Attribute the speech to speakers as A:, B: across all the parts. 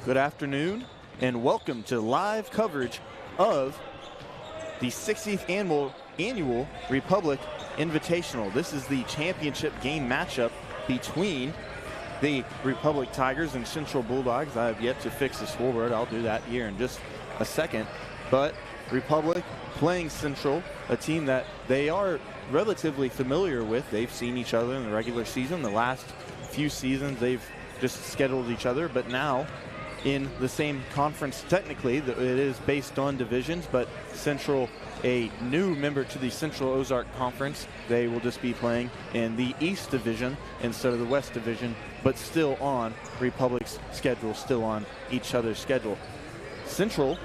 A: Good afternoon, and welcome to live coverage of the 60th annual Republic Invitational. This is the championship game matchup between the Republic Tigers and Central Bulldogs. I have yet to fix the scoreboard. I'll do that here in just a second. But Republic playing Central, a team that they are relatively familiar with. They've seen each other in the regular season. The last few seasons, they've just scheduled each other. But now, in the same conference, technically, it is based on divisions, but Central, a new member to the Central Ozark Conference, they will just be playing in the East Division instead of the West Division, but still on Republic's schedule, still on each other's schedule. Central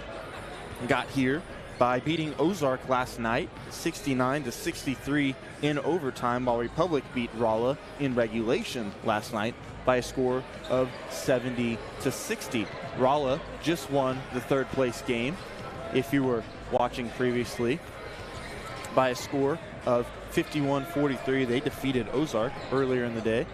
A: got here by beating Ozark last night, 69-63 in overtime, while Republic beat Rolla in regulation last night by a score of 70-60. Rolla just won the third place game, if you were watching previously, by a score of 51-43. They defeated Ozark earlier in the day.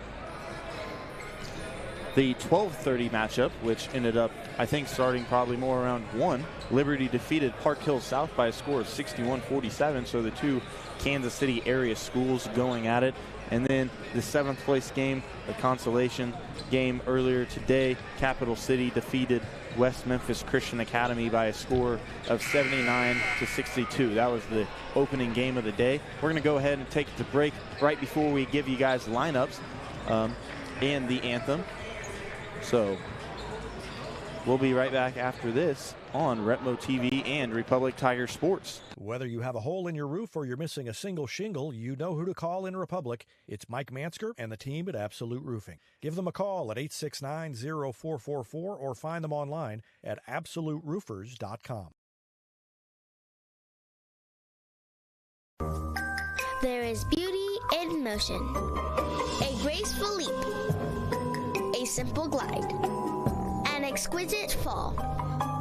A: The 12:30 matchup, which ended up, I think, starting probably more around 1, Liberty defeated Park Hill South by a score of 61-47, so the two Kansas City area schools going at it. And then the 7th place game, the consolation game earlier today, Capital City defeated West Memphis Christian Academy by a score of 79-62. That was the opening game of the day. We're going to go ahead and take the break right before we give you guys lineups and the anthem. So we'll be right back after this on Retmo TV and Republic Tiger Sports.
B: Whether you have a hole in your roof or you're missing a single shingle, you know who to call in Republic. It's Mike Mansker and the team at Absolute Roofing. Give them a call at 869-0444 or find them online at absoluteroofers.com.
C: There is beauty in motion, a graceful leap, a simple glide, an exquisite fall.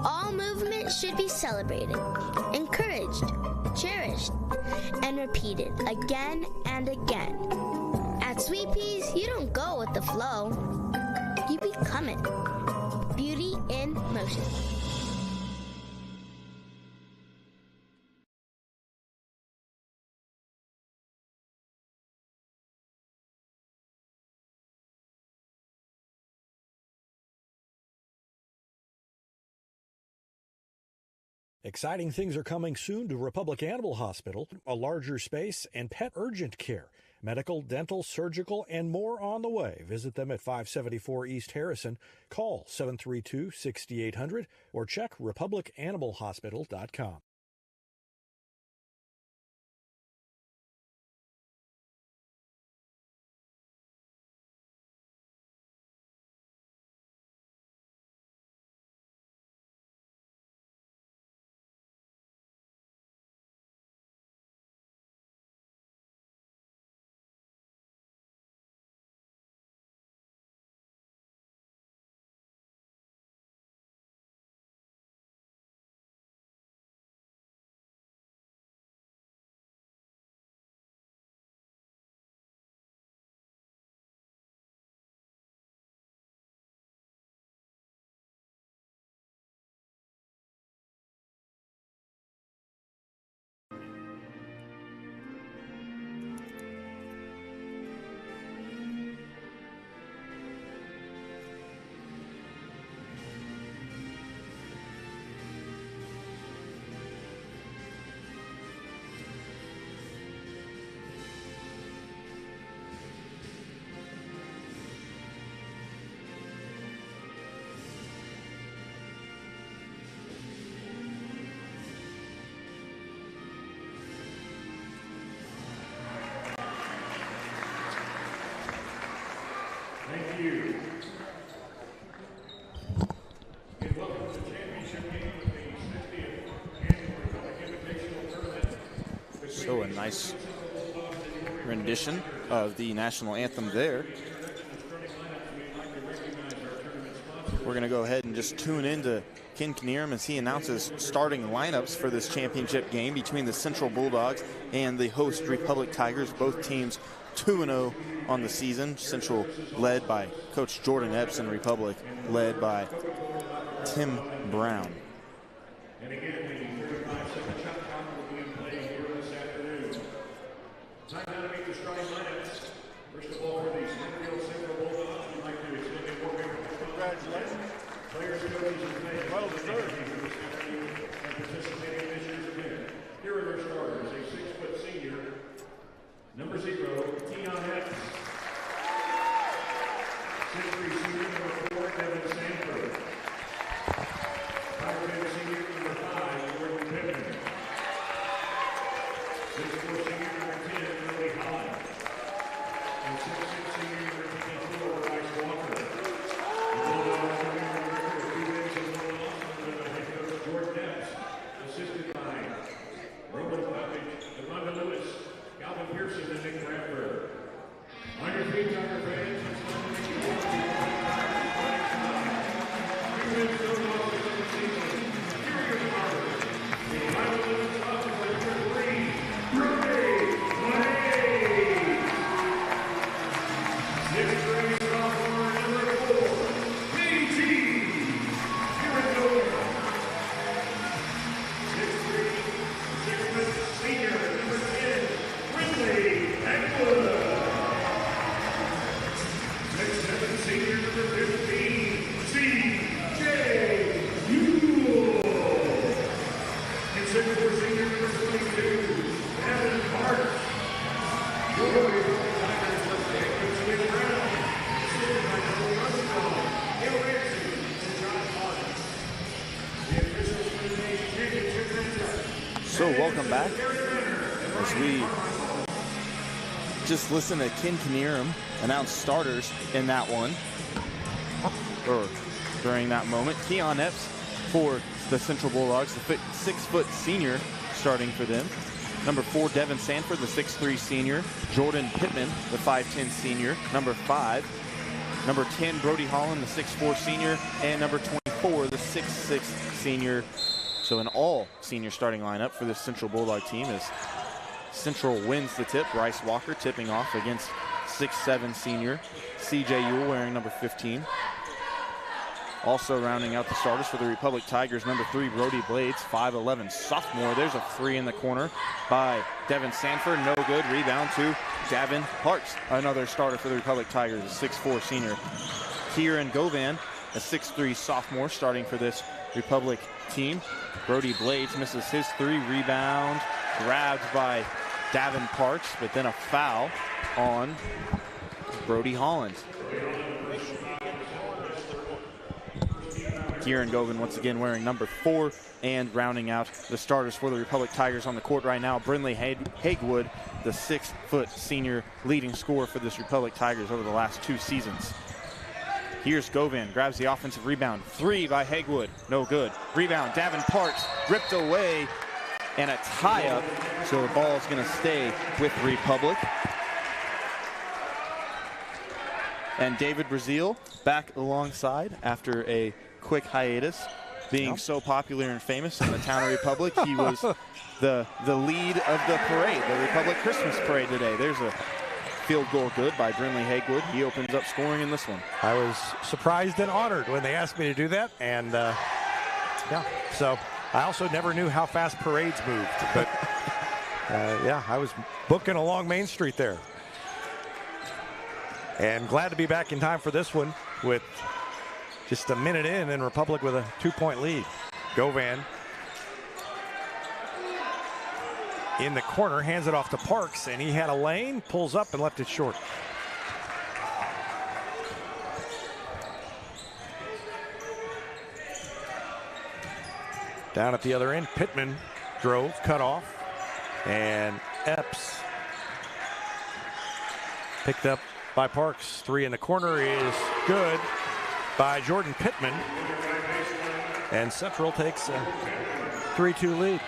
C: All movement should be celebrated, encouraged, cherished, and repeated again and again. At Sweet Peas, you don't go with the flow, you become it. Beauty in motion.
B: Exciting things are coming soon to Republic Animal Hospital, a larger space, and pet urgent care. Medical, dental, surgical, and more on the way. Visit them at 574 East Harrison. Call 732-6800 or check republicanimalhospital.com.
D: Thank you. And welcome to the championship game of the 60th Annual Republic Invitational Tournament.
A: So a nice rendition of the national anthem there. We're going to go ahead and just tune into Ken Knierim as he announces starting lineups for this championship game between the Central Bulldogs and the host Republic Tigers. Both teams 2-0 on the season. Central led by Coach Jordan Epps and Republic led by Tim Brown.
D: And again, the 35-second shot clock will be in play here this afternoon. Time now to meet the starting lineups. First of all, for the Springfield Central Bulldogs, we'd like to extend a warm congratulations. Players, coaches, and fans well deserved for this afternoon and participating in this year's event. Here are their starters: a 6-foot senior, number 0, Keon Epps. 6'3" senior, number 4, Devin Sanford. 5'10" senior, number 5, Jordan Pittman. 6'4" senior, number 10, Billy Holland. And 6'6" senior, number 24, Bryce Walker. The Bulldogs are in the record of 2 wins and 1 loss under head coach Jordan Epps, assisted by Roman Buffett, Devonta Lewis, Calvin Pearson, and Nick Bradford. On your feet, Tiger fans, it's time to make you walk the wins, no losses in the season. Here are your starters. The Iowa Limits offense, number 3, Brody Blades. 6'3" sophomore, number 4, PG Kieran. 6'3", 6' senior, number 10, Brindley Eckwood. 6'7" senior, number 15, C.J. Ewell. And 6'4" senior, number 22, Evan Hart. Your Republic Tigers first head coach Nick Brown, assisted by Joel Rosenthal, Gil Ramsey, and John Collins. The officials for today's championship matchup.
A: So welcome back as we just listen to Ken Knierim announce starters in that one, or during that moment. Keon Epps for the Central Bulldogs, the 6-foot senior starting for them. Number 4, Devin Sanford, the 6'3" senior. Jordan Pittman, the 5'10" senior. Number 5, number 10, Brody Holland, the 6'4" senior. And number 24, the 6'6" senior. So an all-senior starting lineup for this Central Bulldog team as Central wins the tip. Bryce Walker tipping off against 6'7" senior C.J. Ewell wearing number 15. Also rounding out the starters for the Republic Tigers, number 3, Brody Blades, 5'11" sophomore. There's a 3 in the corner by Devin Sanford. No good. Rebound to Davin Parks, another starter for the Republic Tigers, a 6'4" senior. Kieran Govan, a 6'3" sophomore, starting for this Republic team. Brody Blades misses his 3. Rebound grabbed by Davin Parks, but then a foul on Brody Holland. Kieran Govan once again wearing number 4, and rounding out the starters for the Republic Tigers on the court right now, Brindley Hagewood, the 6-foot senior leading scorer for this Republic Tigers over the last 2 seasons. Here's Govan, grabs the offensive rebound. 3 by Hagewood, no good. Rebound, Davin Parks, ripped away, and a tie-up, so the ball is going to stay with Republic. And David Brazil back alongside after a quick hiatus, being so popular and famous in the town of Republic. He was the lead of the parade, the Republic Christmas parade today. There's a field goal good by Brindley Hagewood. He opens up scoring in this one.
B: I was surprised and honored when they asked me to do that, and yeah, so I also never knew how fast parades moved, but yeah, I was booking along Main Street there. And glad to be back in time for this one with just a minute in, and Republic with a 2-point lead. Govan in the corner, hands it off to Parks, and he had a lane, pulls up and left it short. Down at the other end, Pittman drove, cut off, and Epps picked up by Parks. 3 in the corner is good by Jordan Pittman, and Central takes a 3-2 lead.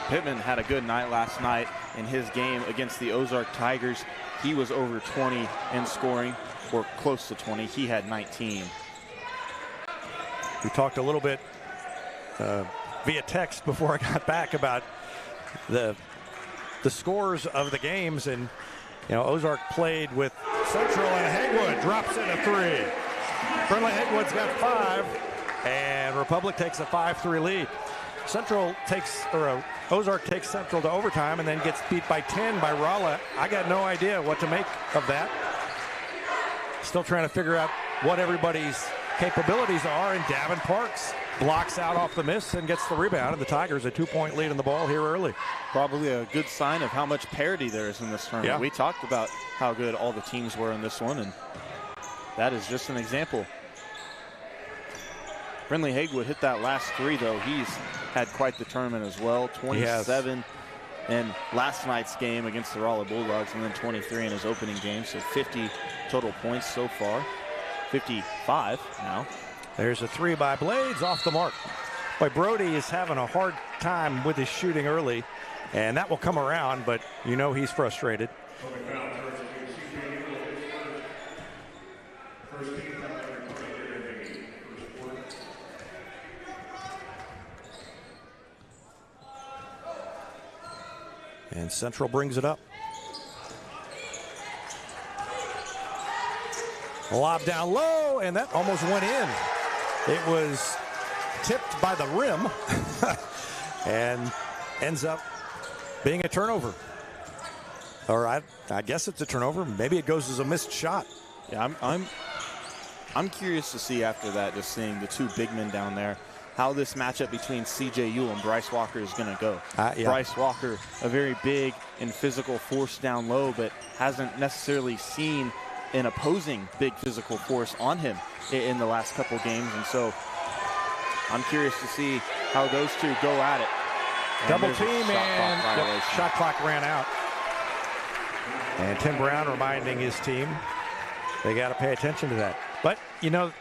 A: Pittman had a good night last night in his game against the Ozark Tigers. He was over 20 in scoring, or close to 20. He had 19.
B: We talked a little bit via text before I got back about the scores of the games, and you know, Ozark played with Central, and Hagewood drops in a 3. Brindley Hagewood's got 5. and Republic takes a 5-3 lead. Ozark takes Central to overtime and then gets beat by 10 by Rolla. I got no idea what to make of that. Still trying to figure out what everybody's capabilities are, and Davin Parks blocks out off the miss and gets the rebound, and the Tigers a 2-point lead in the ball here early.
A: Probably a good sign of how much parity there is in this tournament.
B: Yeah.
A: We talked about how good all the teams were in this one, and that is just an example. Friendly Hagewood hit that last three, though. He's had quite the tournament as well. 27 in last night's game against the Rolla Bulldogs, and then 23 in his opening game, so 50 total points so far. 55 now.
B: There's a three by Blades off the mark. Boy, Brody is having a hard time with his shooting early, and that will come around, but you know he's frustrated. And Central brings it up. A lob down low, and that almost went in. It was tipped by the rim and ends up being a turnover. Or I guess it's a turnover. Maybe it goes as a missed shot.
A: Yeah, I'm curious to see after that, just seeing the two big men down there, how this matchup between C.J. Ewell and Bryce Walker is going to go.
B: Yeah.
A: Bryce Walker, a very big and physical force down low, but hasn't necessarily seen an opposing big physical force on him in the last couple games. And so I'm curious to see how those two go at it.
B: Double team, and shot clock ran out. And Tim Brown reminding his team they got to pay attention to that. But, you know,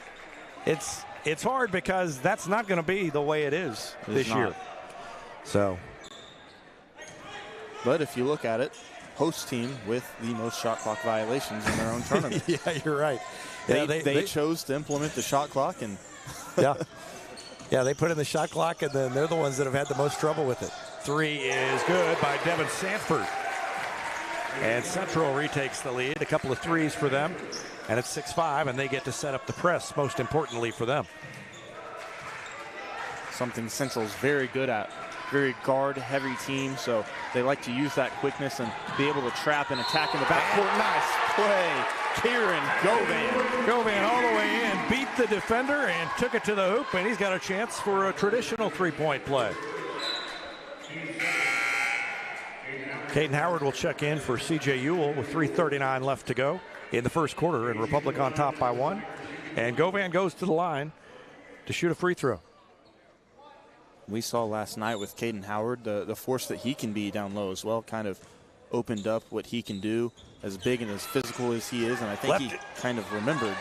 B: it's hard because that's not going to be the way it is this year. So.
A: But if you look at it, host team with the most shot clock violations in their own tournament.
B: Yeah, you're right.
A: They chose to implement the shot clock, and
B: yeah, they put in the shot clock, and then they're the ones that have had the most trouble with it. Three is good by Devin Sanford. And Central retakes the lead. A couple of threes for them, and it's 6-5, and they get to set up the press, most importantly for them.
A: Something Central's very good at. Very guard-heavy team, so they like to use that quickness and be able to trap and attack in the backcourt. Nice play. Kieran Govan.
B: Govan all the way in, beat the defender and took it to the hoop, and he's got a chance for a traditional three-point play. Caden Howard will check in for C.J. Ewell with 3:39 left to go in the first quarter, and Republic on top by 1. And Govan goes to the line to shoot a free throw.
A: We saw last night with Caden Howard the force that he can be down low as well, kind of opened up what he can do, as big and as physical as he is, and I think he kind of remembered.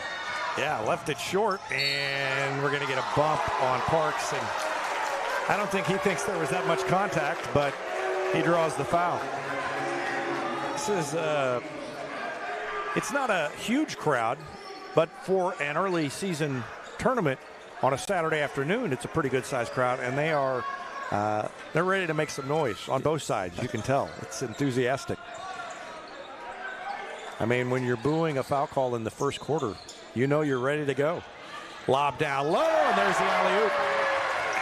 B: Yeah, left it short, and we're going to get a bump on Parks, and I don't think he thinks there was that much contact, but he draws the foul. This is it's not a huge crowd, but for an early season tournament on a Saturday afternoon, it's a pretty good-sized crowd, and they're ready to make some noise on both sides. You can tell. It's enthusiastic. I mean, when you're booing a foul call in the first quarter, you know you're ready to go. Lob down low, and there's the alley-oop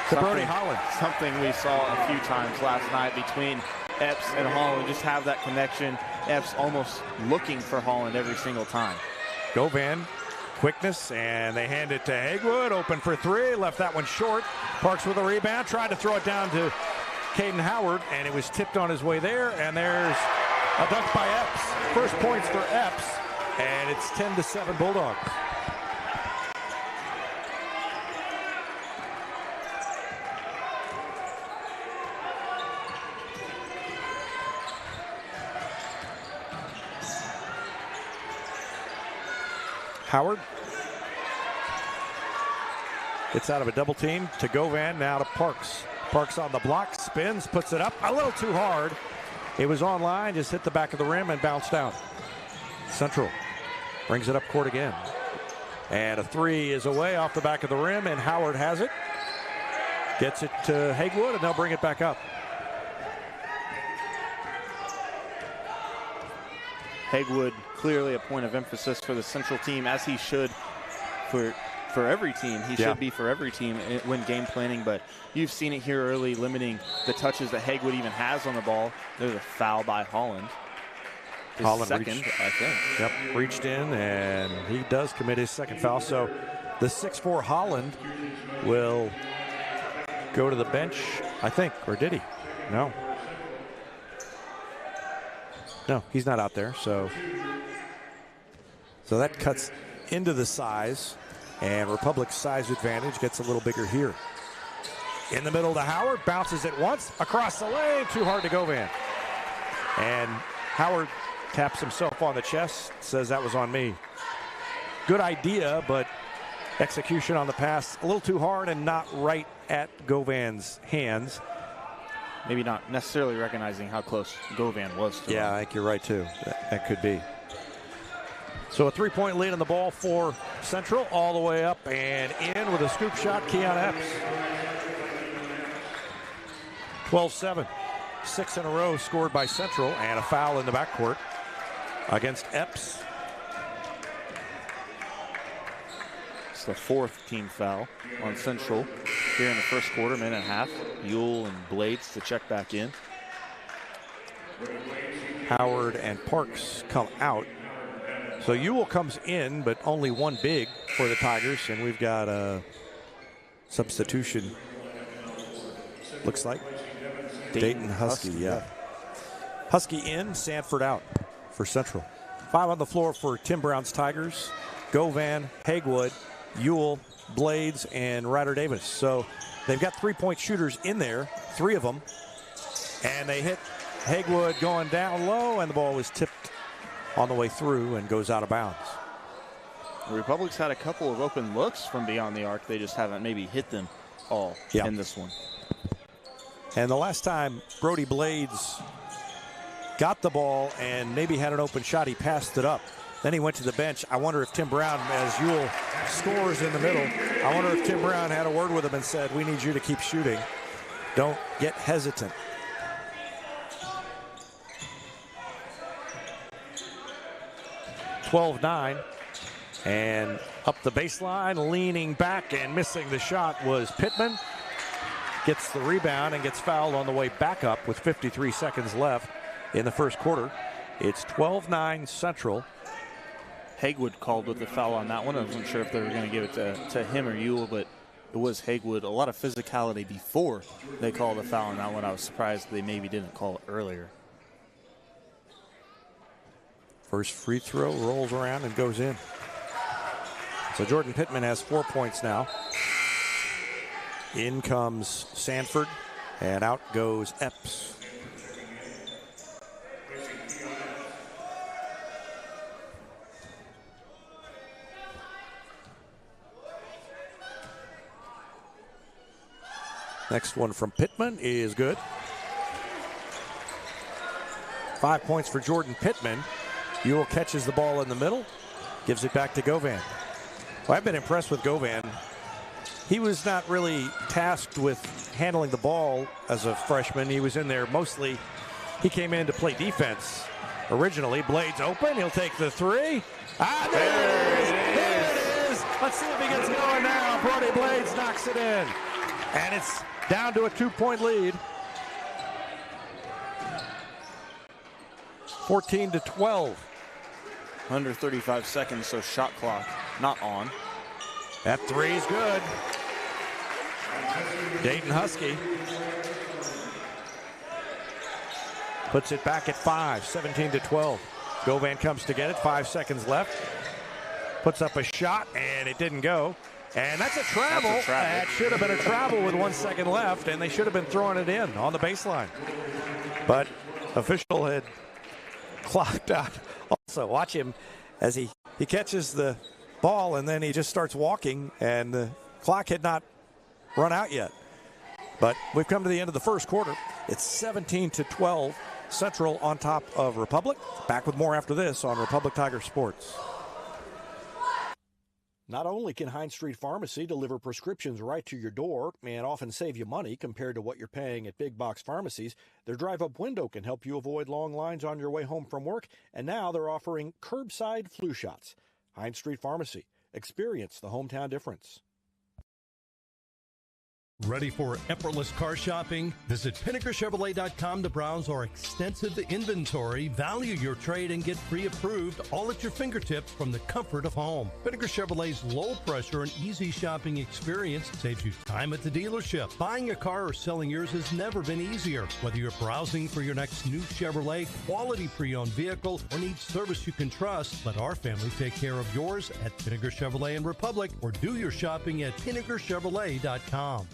B: to Brody Holland.
A: Something we saw a few times last night between Epps and Holland, just have that connection. Epps almost looking for Holland every single time.
B: Govan. Quickness, and they hand it to Hagewood, open for three, left that one short. Parks with a rebound, tried to throw it down to Caden Howard, and it was tipped on his way there, and there's a dunk by Epps. First points for Epps, and it's 10-7 Bulldogs. Howard gets out of a double team to Govan, now to Parks. Parks on the block, spins, puts it up a little too hard. It was online, just hit the back of the rim and bounced out. Central brings it up court again. And a three is away off the back of the rim, and Howard has it. Gets it to Hagewood, and they'll bring it back up.
A: Hagewood, clearly a point of emphasis for the Central team, as he should, for for every team. He
E: Yeah.
A: should be for every team when game planning, but you've seen it here early, limiting the touches that Hagwood even has on the ball. There's a foul by Holland. His
E: Holland
A: second, I think.
E: Yep, reached in, and he does commit his second foul. So the 6'4" Holland will go to the bench, I think, or did he? No. No, he's not out there. So that cuts into the size, and Republic's size advantage gets a little bigger here. In the middle to Howard, bounces it once, across the lane, too hard to go, Van. And Howard taps himself on the chest, says that was on me. Good idea, but execution on the pass a little too hard and not right at Govan's hands.
A: Maybe not necessarily recognizing how close Govan was to him.
E: I think you're right, too. That could be. So a 3-point lead on the ball for Central, all the way up and in with a scoop shot, Keon Epps. 12-7. 6 in a row scored by Central, and a foul in the backcourt against Epps.
A: It's the fourth team foul on Central here in the first quarter, minute and a half. Ewell and Blades to check back in.
E: Howard and Parks come out. So Ewell comes in, but only one big for the Tigers, and we've got a substitution. Looks like Dayton Husky, yeah. Husky in, Sanford out for Central. 5 on the floor for Tim Brown's Tigers. Govan, Hagwood, Ewell, Blades, and Ryder Davis. So they've got 3-point shooters in there, 3 of them, and they hit Hagwood going down low, and the ball was tipped on the way through and goes out of bounds.
A: The Republic's had a couple of open looks from beyond the arc. They just haven't maybe hit them all in this one.
E: And the last time Brody Blades got the ball and maybe had an open shot, he passed it up. Then he went to the bench. I wonder if Tim Brown, as Ewell scores in the middle, I wonder if Tim Brown had a word with him and said, we need you to keep shooting. Don't get hesitant. (12-9), and up the baseline, leaning back and missing the shot was Pittman. Gets the rebound and gets fouled on the way back up with 53 seconds left in the first quarter. It's 12-9 Central.
A: Hagwood called with the foul on that one. I wasn't sure if they were going to give it to him or Ewell, but it was Hagwood. A lot of physicality before they called the foul on that one. I was surprised they maybe didn't call it earlier.
E: First free throw rolls around and goes in. So Jordan Pittman has 4 points now. In comes Sanford, and out goes Epps. Next one from Pittman is good. 5 points for Jordan Pittman. Ewell catches the ball in the middle, gives it back to Govan. Well, I've been impressed with Govan. He was not really tasked with handling the ball as a freshman. He was in there mostly. He came in to play defense originally. Blades open. He'll take the three. There it is. Let's see if he gets going now. Brody Blades knocks it in. And it's down to a 2-point lead. 14-12.
A: Under 35 seconds, so shot clock not on.
E: That three is good. Dayton Husky puts it back at 5, 17-12. Govan comes to get it, 5 seconds left. Puts up a shot, and it didn't go. And that's a travel. That should have been a travel with 1 second left, and they should have been throwing it in on the baseline. But official had clocked out. Also, watch him as he catches the ball, and then he just starts walking, and the clock had not run out yet. But we've come to the end of the first quarter. It's 17-12. Central on top of Republic. Back with more after this on Republic Tiger Sports.
B: Not only can Hines Street Pharmacy deliver prescriptions right to your door and often save you money compared to what you're paying at big box pharmacies, their drive-up window can help you avoid long lines on your way home from work, and now they're offering curbside flu shots. Hines Street Pharmacy, Experience the hometown difference.
F: Ready for effortless car shopping? Visit PinnakerChevrolet.com to browse our extensive inventory, value your trade, and get pre-approved all at your fingertips from the comfort of home. Pinnaker Chevrolet's low-pressure and easy shopping experience saves you time at the dealership. Buying a car or selling yours has never been easier. Whether you're browsing for your next new Chevrolet, quality pre-owned vehicle, or need service you can trust, let our family take care of yours at Pinnaker Chevrolet and Republic, or do your shopping at PinnakerChevrolet.com.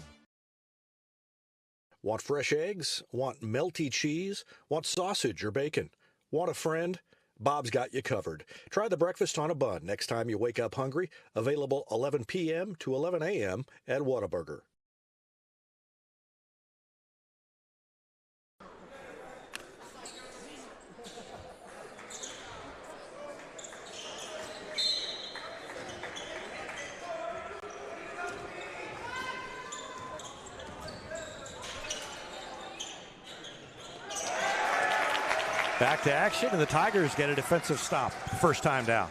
B: Want fresh eggs? Want melty cheese? Want sausage or bacon? Want a friend? Bob's got you covered. Try the breakfast on a bun next time you wake up hungry. Available 11 p.m. to 11 a.m. at Whataburger.
E: Back to action, and the Tigers get a defensive stop. First time down.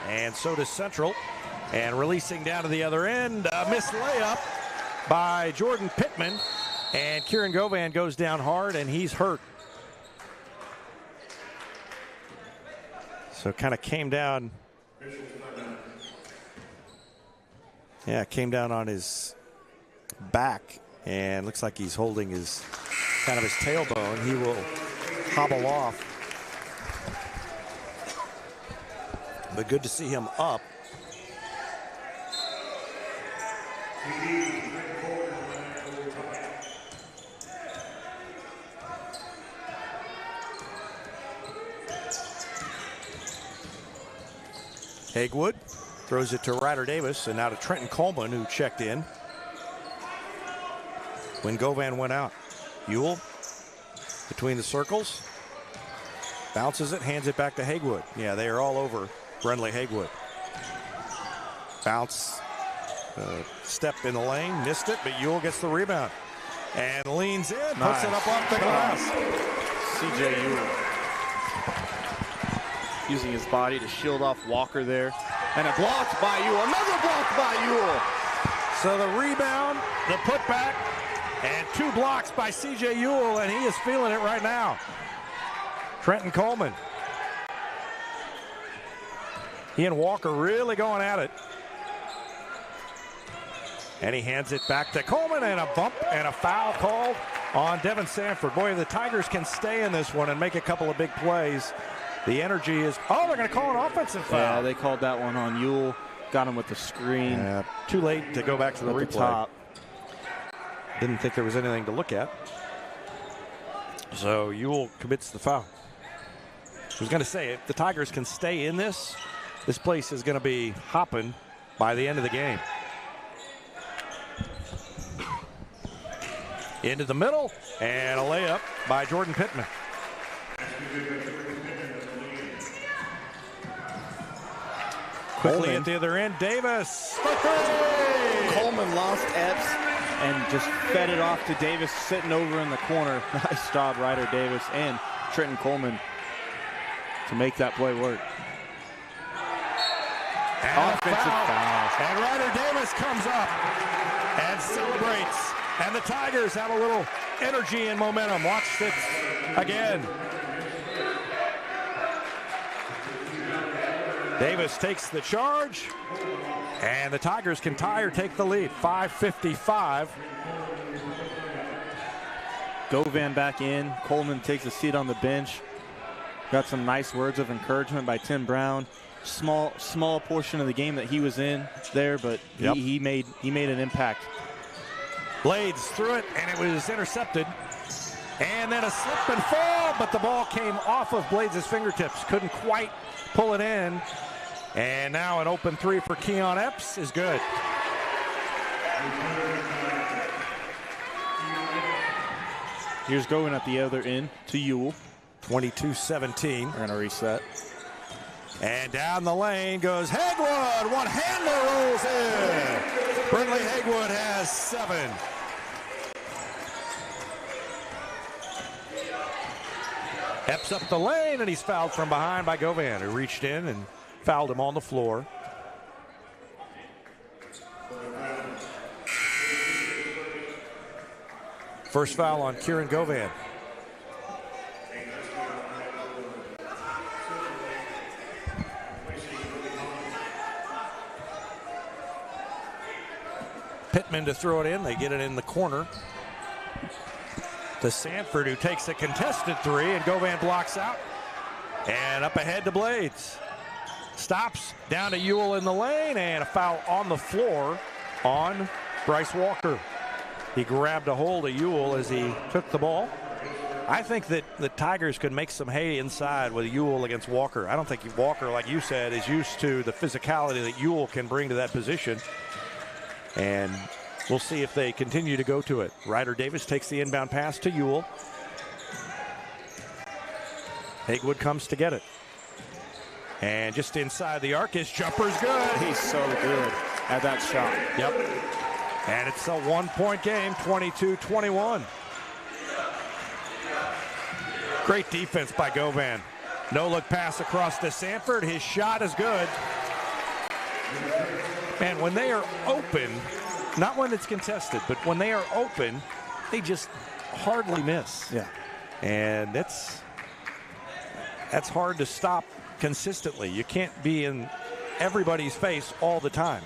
E: And so does Central. And releasing down to the other end, a missed layup by Jordan Pittman. And Kieran Govan goes down hard, and he's hurt. So kind of came down. Yeah, came down on his back, and looks like he's holding his kind of his tailbone. He will hobble off. But good to see him up. Hagewood throws it to Ryder Davis, and now to Trenton Coleman, who checked in when Govan went out. Ewell between the circles, bounces it, hands it back to Hagewood. Yeah, they are all over Brentley Hagewood. Bounce, step in the lane, missed it, but Ewell gets the rebound and leans in, puts it up off the glass.
A: C.J. Ewell using his body to shield off Walker there. And a blocked by Ewell, another block by Ewell.
E: So the rebound, the putback, and two blocks by C.J. Ewell, and he is feeling it right now. Trenton Coleman. He and Walker really going at it. And he hands it back to Coleman, and a bump and a foul called on Devin Sanford. Boy, if the Tigers can stay in this one and make a couple of big plays, the energy is, oh, they're going to call an offensive foul.
A: Yeah, they called that one on Ewell. Got him with the screen.
E: Too late to go back to the replay.
A: Top.
E: Didn't think there was anything to look at. So Ewell commits the foul. I was going to say, if the Tigers can stay in this, this place is going to be hopping by the end of the game. Into the middle, and a layup by Jordan Pittman. Quickly at the other end, Davis.
A: Coleman lost Epps and just fed it off to Davis sitting over in the corner. Nice job, Ryder Davis and Trenton Coleman to make that play work.
E: And offensive foul. And Ryder Davis comes up and celebrates. And the Tigers have a little energy and momentum. Watch this again. Davis takes the charge, and the Tigers can tie or take the lead. 5:55.
A: Govan back in. Coleman takes a seat on the bench. Got some nice words of encouragement by Tim Brown. Small portion of the game that he was in there, but he made an impact.
E: Blades threw it, and it was intercepted. And then a slip and fall, but the ball came off of Blades' fingertips. Couldn't quite pull it in. And now an open three for Keon Epps is good.
A: Here's going at the other end to Ewell.
E: 22-17.
A: We're going to reset.
E: And down the lane goes Hagewood. One handler rolls in. Brentley Hagewood has 7. Eps up the lane, and he's fouled from behind by Govan, who reached in and fouled him on the floor. First foul on Kieran Govan. Pittman to throw it in. They get it in the corner to Sanford, who takes a contested three, and Govan blocks out. And up ahead to Blades. Stops down to Ewell in the lane, and a foul on the floor on Bryce Walker. He grabbed a hold of Ewell as he took the ball. I think that the Tigers could make some hay inside with Ewell against Walker. I don't think Walker, like you said, is used to the physicality that Ewell can bring to that position. And we'll see if they continue to go to it. Ryder Davis takes the inbound pass to Ewell. Hagewood comes to get it. And just inside the arc, his jumper's good.
A: He's so good at that shot.
E: Yep. And it's a 1-point game, 22-21. Great defense by Govan. No-look pass across to Sanford. His shot is good. Man, when they are open, not when it's contested, but when they are open, they just hardly miss.
A: Yeah.
E: And that's hard to stop consistently. You can't be in everybody's face all the time.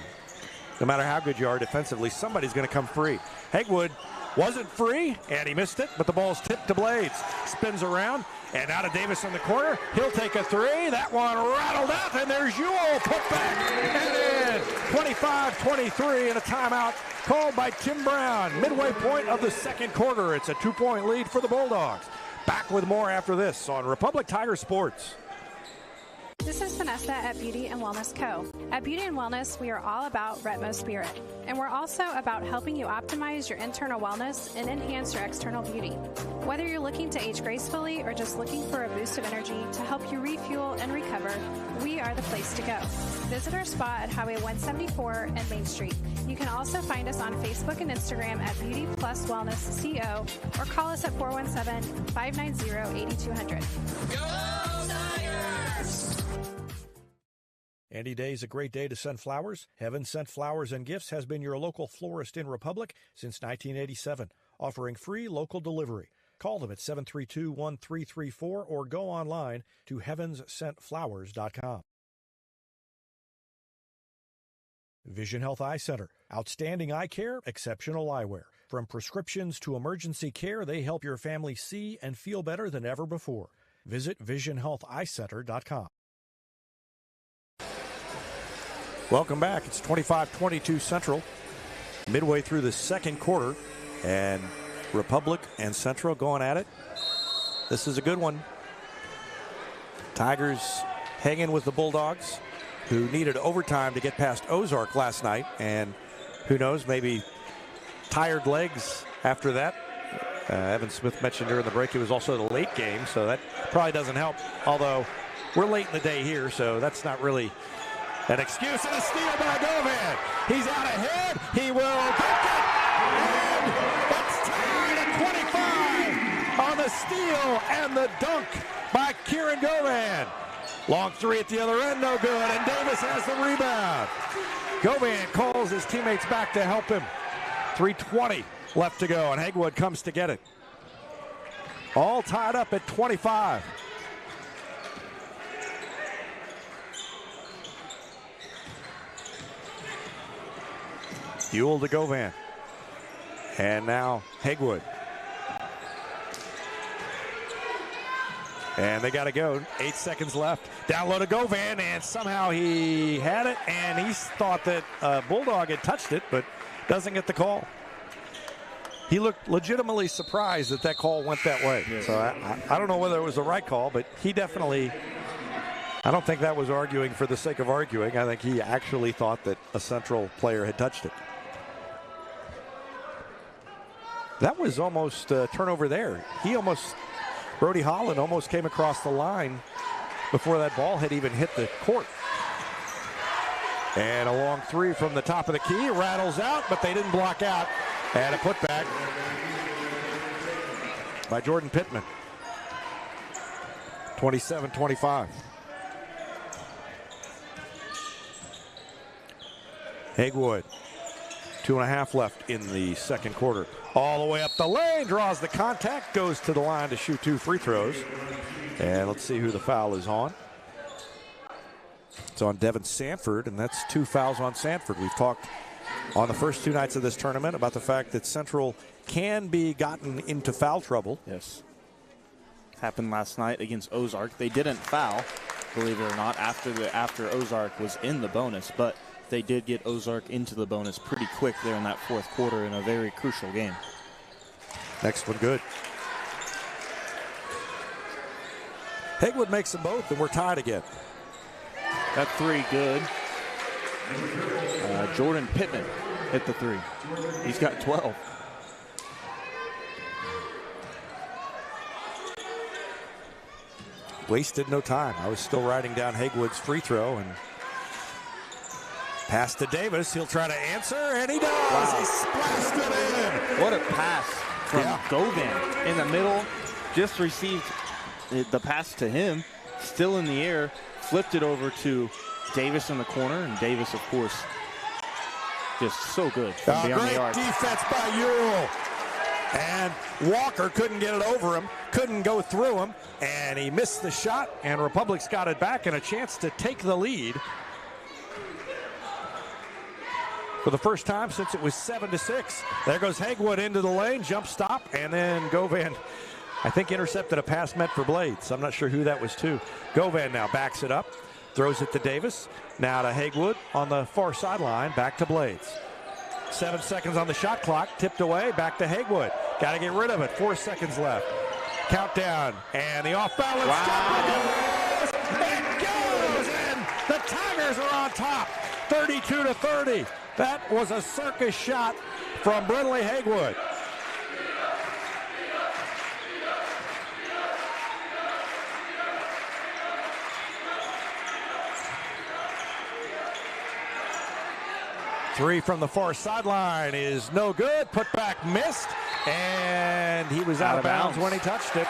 E: No matter how good you are defensively, somebody's going to come free. Hagewood wasn't free, and he missed it, but the ball's tipped to Blades. Spins around, and out of Davis in the corner. He'll take a three. That one rattled out, and there's Ewell. Put back and in. 25-23, and a timeout called by Tim Brown. Midway point of the second quarter. It's a 2-point lead for the Bulldogs. Back with more after this on Republic Tiger Sports.
G: This is Vanessa at Beauty and Wellness Co. At Beauty and Wellness, we are all about Retmo Spirit, and we're also about helping you optimize your internal wellness and enhance your external beauty. Whether you're looking to age gracefully or just looking for a boost of energy to help you refuel and recover, we are the place to go. Visit our spot at Highway 174 and Main Street. You can also find us on Facebook and Instagram at Beauty Plus Wellness CO, or call us at 417-590-8200.
H: Go Tigers!
B: Any day is a great day to send flowers. Heaven Sent Flowers and Gifts has been your local florist in Republic since 1987, offering free local delivery. Call them at 732-1334 or go online to heavenssentflowers.com. Vision Health Eye Center. Outstanding eye care, exceptional eyewear. From prescriptions to emergency care, they help your family see and feel better than ever before. Visit visionhealtheyecenter.com.
E: Welcome back. It's 25-22 Central. Midway through the second quarter, and Republic and Central going at it. This is a good one. Tigers hanging with the Bulldogs, who needed overtime to get past Ozark last night, and who knows, maybe tired legs after that. Evan Smith mentioned during the break it was also the late game, so that probably doesn't help. Although we're late in the day here, so that's not really an excuse. And a steal by Govan. He's out ahead. He will dunk it. And it's tied at 25 on the steal and the dunk by Kieran Govan. Long three at the other end, no good. And Davis has the rebound. Govan calls his teammates back to help him. 3:20 left to go, and Hagewood comes to get it. All tied up at 25. Ewell to Govan. And now Hagewood. And they got to go. 8 seconds left. Down low to Govan, and somehow he had it, and he thought that Bulldog had touched it, but doesn't get the call. He looked legitimately surprised that that call went that way. Yeah. So I don't know whether it was the right call, but he definitely, I don't think that was arguing for the sake of arguing. I think he actually thought that a Central player had touched it. That was almost a turnover there. Brody Holland almost came across the line before that ball had even hit the court. And a long three from the top of the key, rattles out, but they didn't block out. And a putback by Jordan Pittman. 27-25. Hagwood, 2.5 left in the second quarter. All the way up the lane, draws the contact, goes to the line to shoot 2 free throws. And let's see who the foul is on. It's on Devin Sanford, and that's 2 fouls on Sanford. We've talked on the first 2 nights of this tournament about the fact that Central can be gotten into foul trouble.
A: Yes. Happened last night against Ozark. They didn't foul, believe it or not, after Ozark was in the bonus, but they did get Ozark into the bonus pretty quick there in that fourth quarter in a very crucial game.
E: Next one good. Hagwood makes them both, and we're tied again.
A: That 3 good. Jordan Pittman hit the 3. He's got 12.
E: Wasted no time. I was still writing down Hagwood's free throw, and pass to Davis. He'll try to answer, and he does. Wow. He splashed it in.
A: What a pass from Govan in the middle. Just received the pass to him, still in the air, flipped it over to Davis in the corner, and Davis, of course, just so good from beyond the arc.
E: Great defense by Ewell. And Walker couldn't get it over him, couldn't go through him, and he missed the shot, and Republic's got it back and a chance to take the lead for the first time since it was 7-6. There goes Hagwood into the lane, jump stop, and then Govan, I think, intercepted a pass meant for Blades. I'm not sure who that was to. Govan now backs it up, throws it to Davis, now to Hagwood on the far sideline, back to Blades. 7 seconds on the shot clock, tipped away, back to Hagwood. Got to get rid of it, 4 seconds left. Countdown, and the off-balance shot. It goes, and the Tigers are on top, 32-30. That was a circus shot from Brindley Hagwood. Three from the far sideline is no good. Put back missed, and he was out of bounds when he touched it.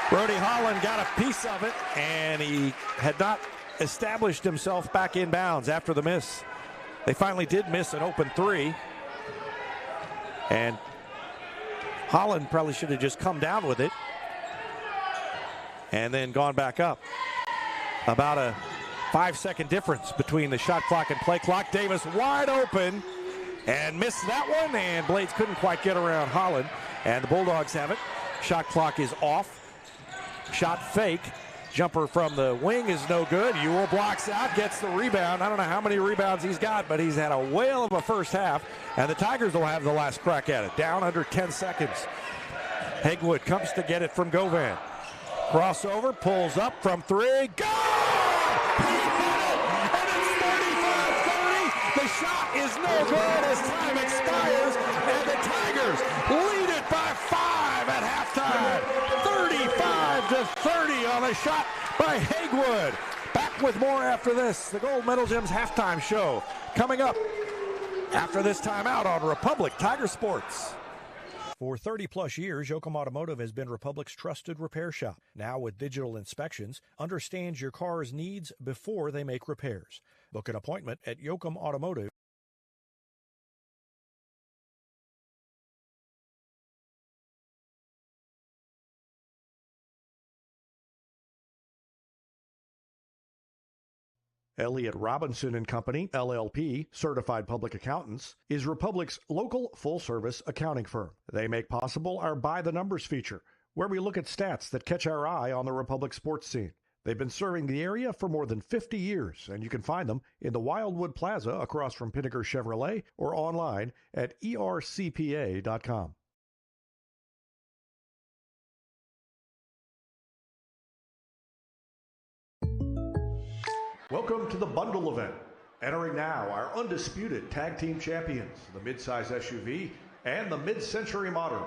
E: Brody Holland got a piece of it, and he had not established himself back in bounds after the miss. They finally did miss an open 3, and Holland probably should have just come down with it and then gone back up. About a 5-second difference between the shot clock and play clock. Davis wide open and missed that one, and Blades couldn't quite get around Holland, and the Bulldogs have it. Shot clock is off. Shot fake. Jumper from the wing is no good. Ewell blocks out, gets the rebound. I don't know how many rebounds he's got, but he's had a whale of a first half, and the Tigers will have the last crack at it. Down under 10 seconds. Hagwood comes to get it from Govan. Crossover, pulls up from 3. Go! He hit it, and it's 35-30. The shot is no good as time expires, and the Tigers lead it by 5 at halftime. 35-30 on a shot by Hagwood. Back with more after this. The Gold Medal Gems halftime show coming up after this timeout on Republic Tiger Sports.
B: For 30-plus years, Yoakum Automotive has been Republic's trusted repair shop. Now with digital inspections, understands your car's needs before they make repairs. Book an appointment at Yoakum Automotive. Elliott Robinson and Company, LLP, Certified Public Accountants, is Republic's local full-service accounting firm. They make possible our By the Numbers feature, where we look at stats that catch our eye on the Republic sports scene. They've been serving the area for more than 50 years, and you can find them in the Wildwood Plaza across from Pinnaker Chevrolet or online at ercpa.com. Welcome to the Bundle event. Entering now our undisputed tag team champions, the midsize SUV and the mid-century modern.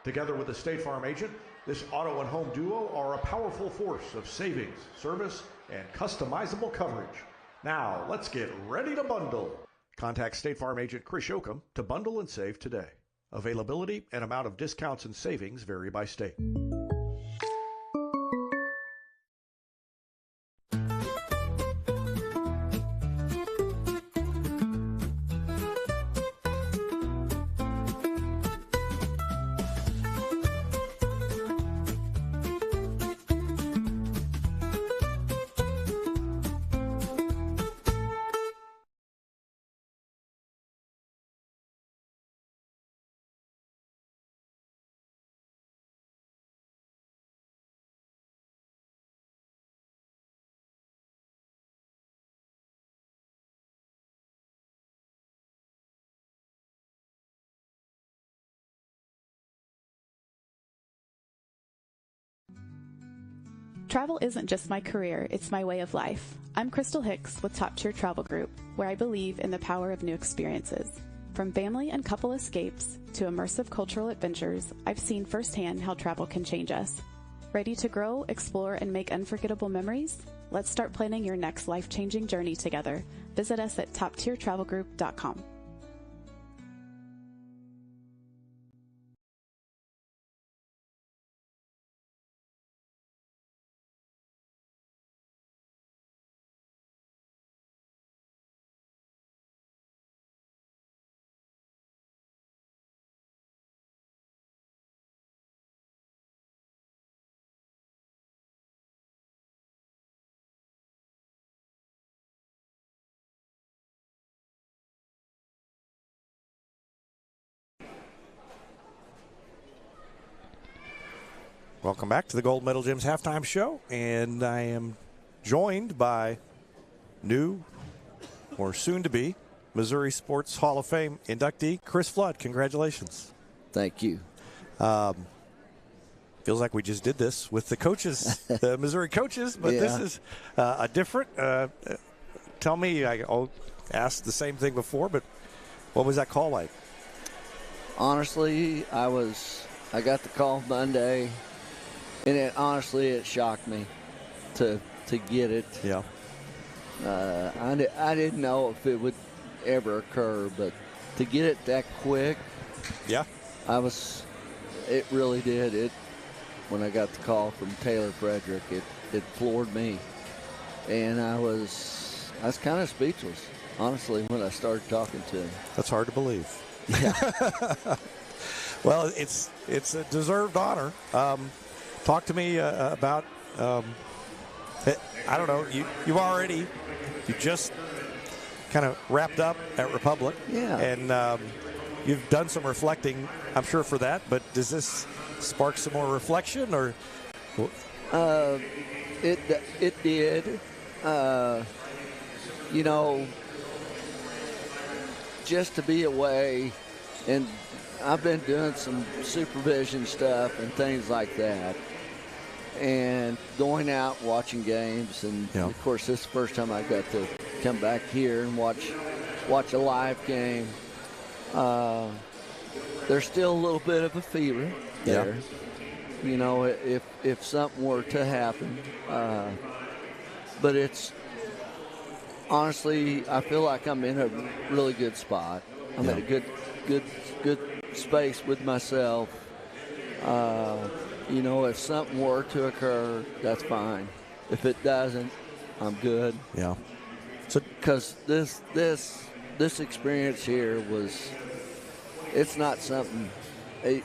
B: Together with the State Farm agent, this auto and home duo are a powerful force of savings, service, and customizable coverage. Now, let's get ready to bundle. Contact State Farm agent Chris Yoakum to bundle and save today. Availability and amount of discounts and savings vary by state.
I: Travel isn't just my career, it's my way of life. I'm Crystal Hicks with Top Tier Travel Group, where I believe in the power of new experiences. From family and couple escapes to immersive cultural adventures, I've seen firsthand how travel can change us. Ready to grow, explore, and make unforgettable memories? Let's start planning your next life-changing journey together. Visit us at toptiertravelgroup.com.
E: Welcome back to the Gold Medal Gyms halftime show, and I am joined by new or soon-to-be Missouri Sports Hall of Fame inductee Chris Flood. Congratulations.
J: Thank you.
E: Feels like we just did this with the coaches, the Missouri coaches, but this is a different. Tell me, I'll ask the same thing before, but what was that call like?
J: Honestly, I got the call Monday. And it shocked me to get it.
E: Yeah.
J: I didn't know if it would ever occur, but to get it that quick,
E: yeah,
J: it really did. When I got the call from Taylor Frederick, it floored me, and I was kind of speechless, honestly, when I started talking to him.
E: That's hard to believe.
J: Yeah.
E: Well, it's a deserved honor. Talk to me about, I don't know, you just kind of wrapped up at Republic.
J: Yeah.
E: And you've done some reflecting, I'm sure, for that, but does this spark some more reflection or?
J: It did. Just to be away, and I've been doing some supervision stuff and things like that, and going out watching games, and of course this is the first time I got to come back here and watch a live game. There's still a little bit of a feeler there, if something were to happen, but it's honestly, I feel like I'm in a really good spot. I'm at a good space with myself. If something were to occur, that's fine. If it doesn't, I'm good.
E: Yeah.
J: So, because this experience here it's not something, it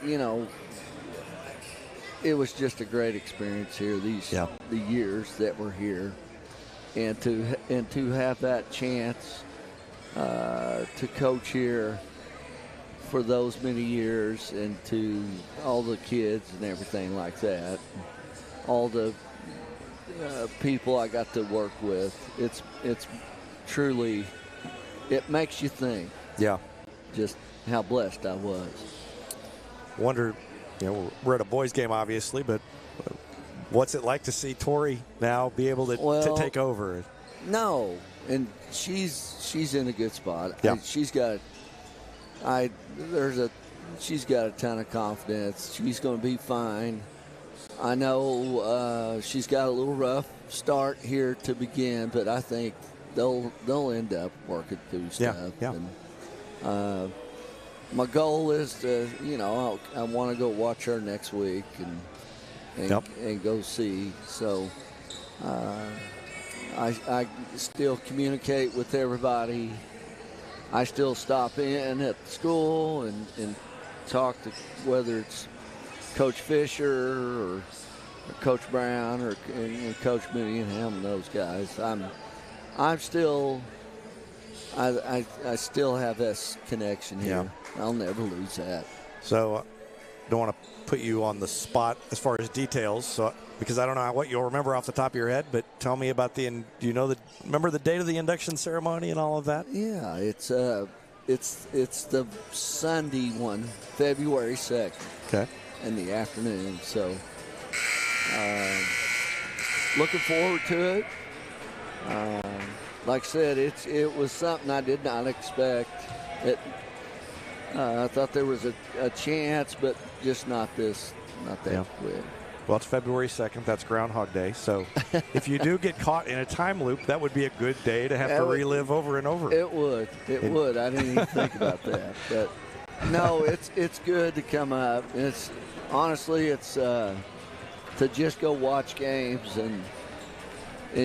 J: was just a great experience here. The years that we're here, and to have that chance to coach here for those many years, and to all the kids and everything like that, all the people I got to work with, it's truly, it makes you think.
E: Yeah.
J: Just how blessed I was.
E: Wonder, we're at a boys game obviously, but what's it like to see Tori now be able to take over?
J: No, and she's in a good spot.
E: Yeah.
J: She's got a ton of confidence. She's going to be fine. I know she's got a little rough start here to begin, but I think they'll end up working through stuff.
E: Yeah.
J: And, my goal is to, I want to go watch her next week and go see. So I still communicate with everybody. I still stop in at the school and talk to, whether it's Coach Fisher or Coach Brown and Coach Moody and him and those guys. I still have this connection here.
E: Yeah.
J: I'll never lose that.
E: So don't want to put you on the spot as far as details, because I don't know what you'll remember off the top of your head, but tell me about remember the date of the induction ceremony and all of that?
J: Yeah, it's the Sunday one, February 2nd.
E: Okay.
J: In the afternoon. So looking forward to it. Like I said, it was something I did not expect. I thought there was a chance, but just not that quick.
E: Well, it's February 2nd. That's Groundhog Day. So if you do get caught in a time loop, that would be a good day to have to relive over and over.
J: It would. It would. I didn't even think about that. But no, it's good to come up. It's honestly, it's to just go watch games and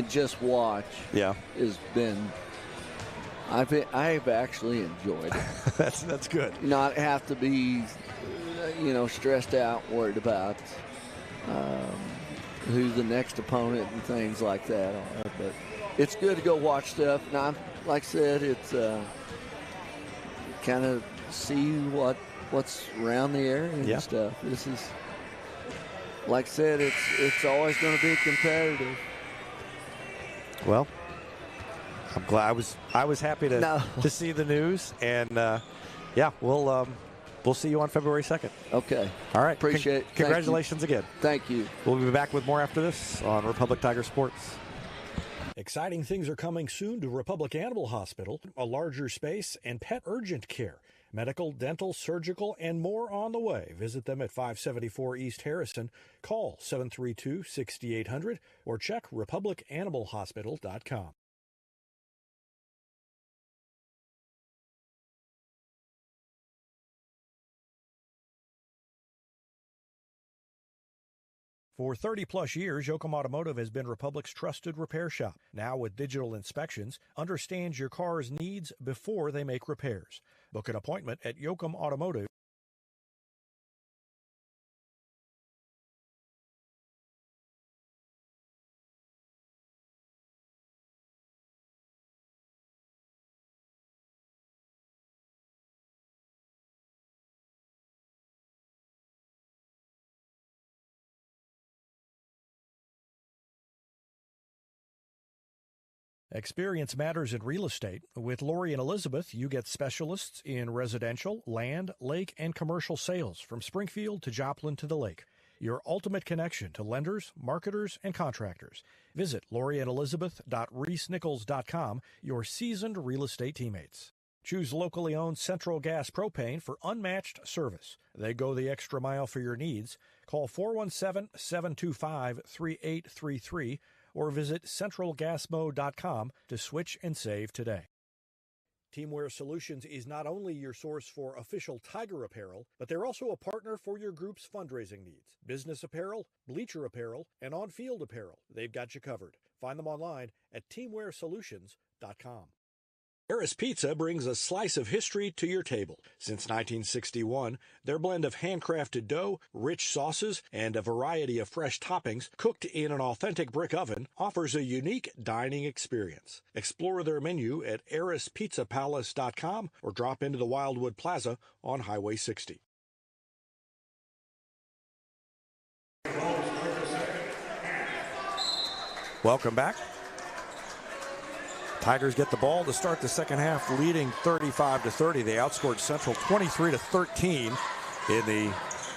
J: just watch.
E: Yeah,
J: has been. I've actually enjoyed it.
E: That's good.
J: Not have to be, stressed out, worried about who the next opponent and things like that are. But it's good to go watch stuff. Now, like I said, it's kind of see what's around the area and stuff. This is, like I said, it's always going to be competitive.
E: Well, I'm glad I was happy to see the news, and we'll see you on February 2nd.
J: Okay.
E: All right.
J: Appreciate it.
E: Congratulations again.
J: Thank you.
E: We'll be back with more after this on Republic Tiger Sports.
B: Exciting things are coming soon to Republic Animal Hospital, a larger space and pet urgent care. Medical, dental, surgical, and more on the way. Visit them at 574 East Harrison. Call 732-6800 or check republicanimalhospital.com. For 30-plus years, Yoakum Automotive has been Republic's trusted repair shop. Now with digital inspections, understands your car's needs before they make repairs. Book an appointment at Yoakum Automotive. Experience matters in real estate. With Lori and Elizabeth, you get specialists in residential, land, lake, and commercial sales from Springfield to Joplin to the lake. Your ultimate connection to lenders, marketers, and contractors. Visit loriandelizabeth.reesnichols.com, your seasoned real estate teammates. Choose locally owned Central Gas Propane for unmatched service. They go the extra mile for your needs. Call 417-725-3833 or visit centralgasmo.com to switch and save today. Teamwear Solutions is not only your source for official Tiger apparel, but they're also a partner for your group's fundraising needs. Business apparel, bleacher apparel, and on-field apparel. They've got you covered. Find them online at teamwearsolutions.com. Harris Pizza brings a slice of history to your table. Since 1961, their blend of handcrafted dough, rich sauces, and a variety of fresh toppings cooked in an authentic brick oven offers a unique dining experience. Explore their menu at harrispizzapalace.com or drop into the Wildwood Plaza on Highway 60.
E: Welcome back. Tigers get the ball to start the second half, leading 35-30. They outscored Central 23-13 in the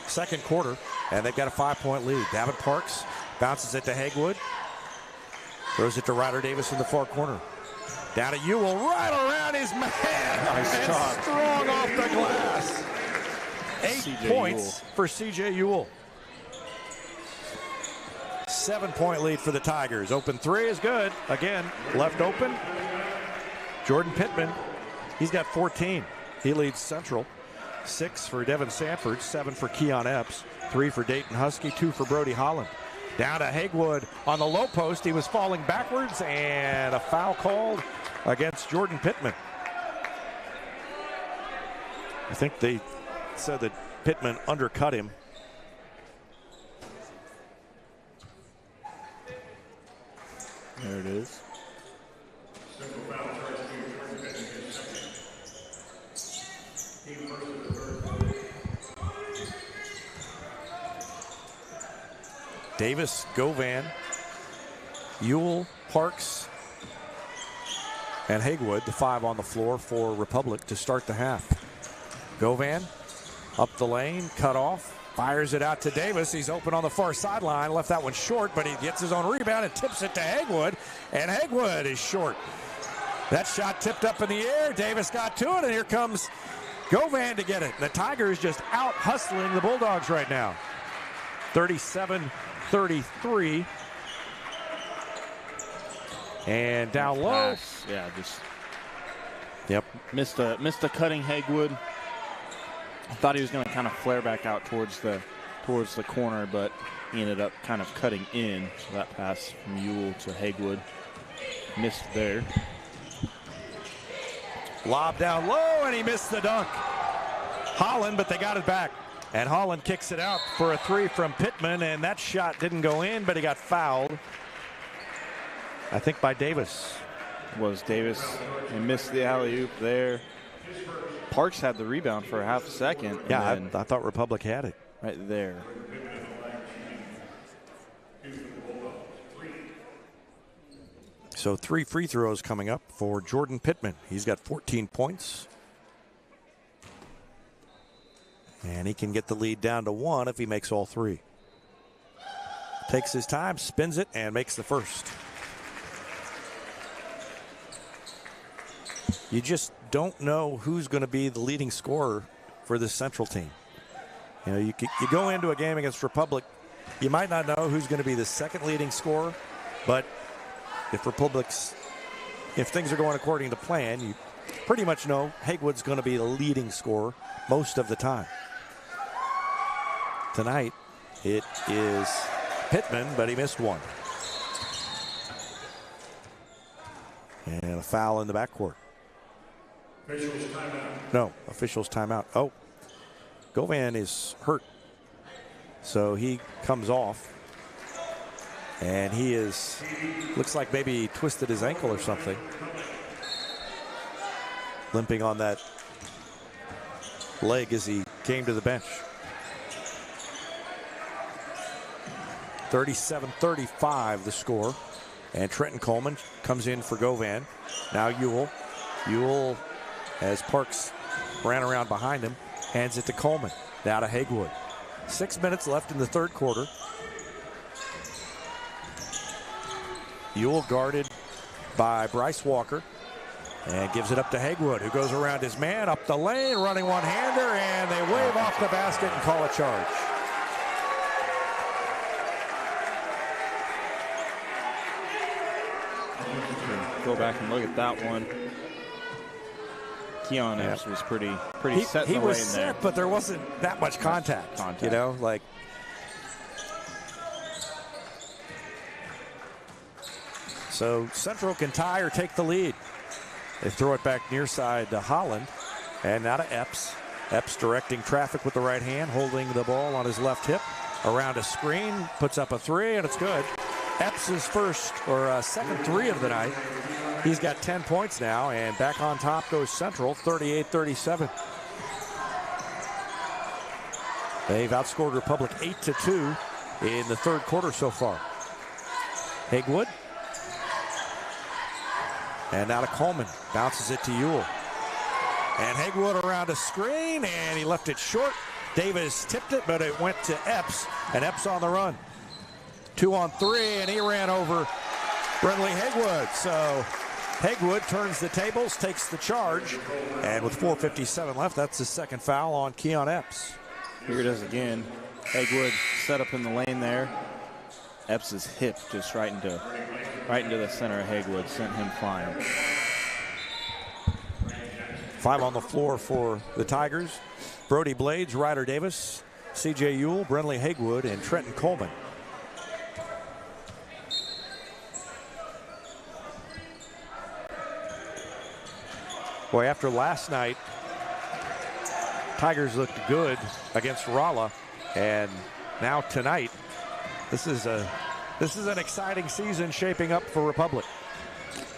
E: second quarter, and they've got a 5-point lead. Davin Parks bounces it to Hagwood, throws it to Ryder Davis in the far corner. Down to Ewell, right around his man. Nice job. Strong off the glass. 8 points for C.J. Ewell. 7-point lead for the Tigers. Open three is good. Again, left open. Jordan Pittman, he's got 14. He leads Central. 6 for Devin Sanford, 7 for Keon Epps, 3 for Dayton Husky, 2 for Brody Holland. Down to Hagwood on the low post. He was falling backwards, and a foul called against Jordan Pittman. I think they said that Pittman undercut him.
J: There it is.
E: Davis, Govan, Ewell, Parks, and Hagwood, the 5 on the floor for Republic to start the half. Govan up the lane, cut off, Fires it out to Davis. He's open on the far sideline. Left that one short, but he gets his own rebound and tips it to Hagwood. And Hagwood is short. That shot tipped up in the air. Davis got to it, and here comes Govan to get it. The Tigers just out hustling the Bulldogs right now. 37-33. And down low.
A: Yeah, just
E: missed
A: a cutting Hagwood. I thought he was going to kind of flare back out towards the corner, but he ended up kind of cutting in. So that pass from Ewell to Hagwood missed there.
E: Lob down low, and he missed the dunk. Holland, but they got it back. And Holland kicks it out for a three from Pittman, and that shot didn't go in, but he got fouled. I think by Davis.
A: Was Davis. He missed the alley-oop there. Parks had the rebound for a half a second.
E: Yeah, I thought Republic had it.
A: Right there.
E: So 3 free throws coming up for Jordan Pittman. He's got 14 points. And he can get the lead down to 1 if he makes all 3. Takes his time, spins it, and makes the first. You just don't know who's going to be the leading scorer for this Central team. You know, you go into a game against Republic, you might not know who's going to be the second leading scorer, but if things are going according to plan, you pretty much know Hagwood's going to be the leading scorer most of the time. Tonight, it is Pittman, but he missed one. And a foul in the backcourt.
D: Officials timeout.
E: No, officials timeout. Oh, Govan is hurt. So he comes off. And he looks like maybe he twisted his ankle or something. Limping on that leg as he came to the bench. 37-35 the score. And Trenton Coleman comes in for Govan. Now Ewell. Ewell, as Parks ran around behind him, hands it to Coleman. Now to Hagwood. 6 minutes left in the third quarter. Ewell guarded by Bryce Walker and gives it up to Hagwood, who goes around his man up the lane, running one-hander, and they wave off the basket and call a charge.
A: Go back and look at that one. Keon Epps was pretty set in the lane there. He was set,
E: but there wasn't that much contact. You know, like. So Central can tie or take the lead. They throw it back near side to Holland. And now to Epps. Epps directing traffic with the right hand, holding the ball on his left hip. Around a screen, puts up a three, and it's good. Epps' second three of the night. He's got 10 points now, and back on top goes Central, 38-37. They've outscored Republic 8-2 in the third quarter so far. Hagwood. And now to Coleman. Bounces it to Ewell. And Hagwood around a screen, and he left it short. Davis tipped it, but it went to Epps, and Epps on the run. 2 on 3, and he ran over Brentley Hagwood. So Hagwood turns the tables, takes the charge, and with 4:57 left, that's his second foul on Keon Epps.
A: Here it is again. Hagwood set up in the lane there. Epps' hip just right into the center of Hagwood, sent him flying.
E: 5 on the floor for the Tigers. Brody Blades, Ryder Davis, C.J. Ewell, Brentley Hagwood, and Trenton Coleman. Boy, after last night, Tigers looked good against Rolla, and now tonight, this is an exciting season shaping up for Republic,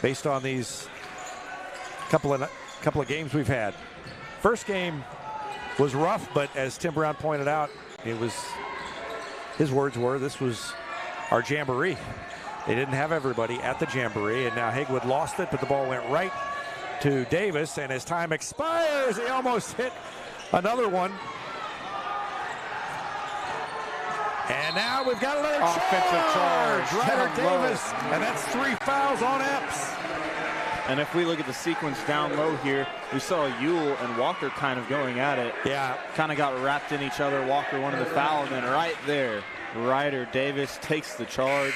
E: based on these couple of games we've had. First game was rough, but as Tim Brown pointed out, his words were, this was our jamboree. They didn't have everybody at the jamboree, and now Hagwood lost it, but the ball went right to Davis, and as time expires, he almost hit another one. And now we've got another
A: offensive charge.
E: Ryder Davis, and that's 3 fouls on Epps.
A: And if we look at the sequence down low here, we saw Ewell and Walker kind of going at it.
E: Yeah.
A: Kind of got wrapped in each other. Walker wanted the foul, and then right there, Ryder Davis takes the charge.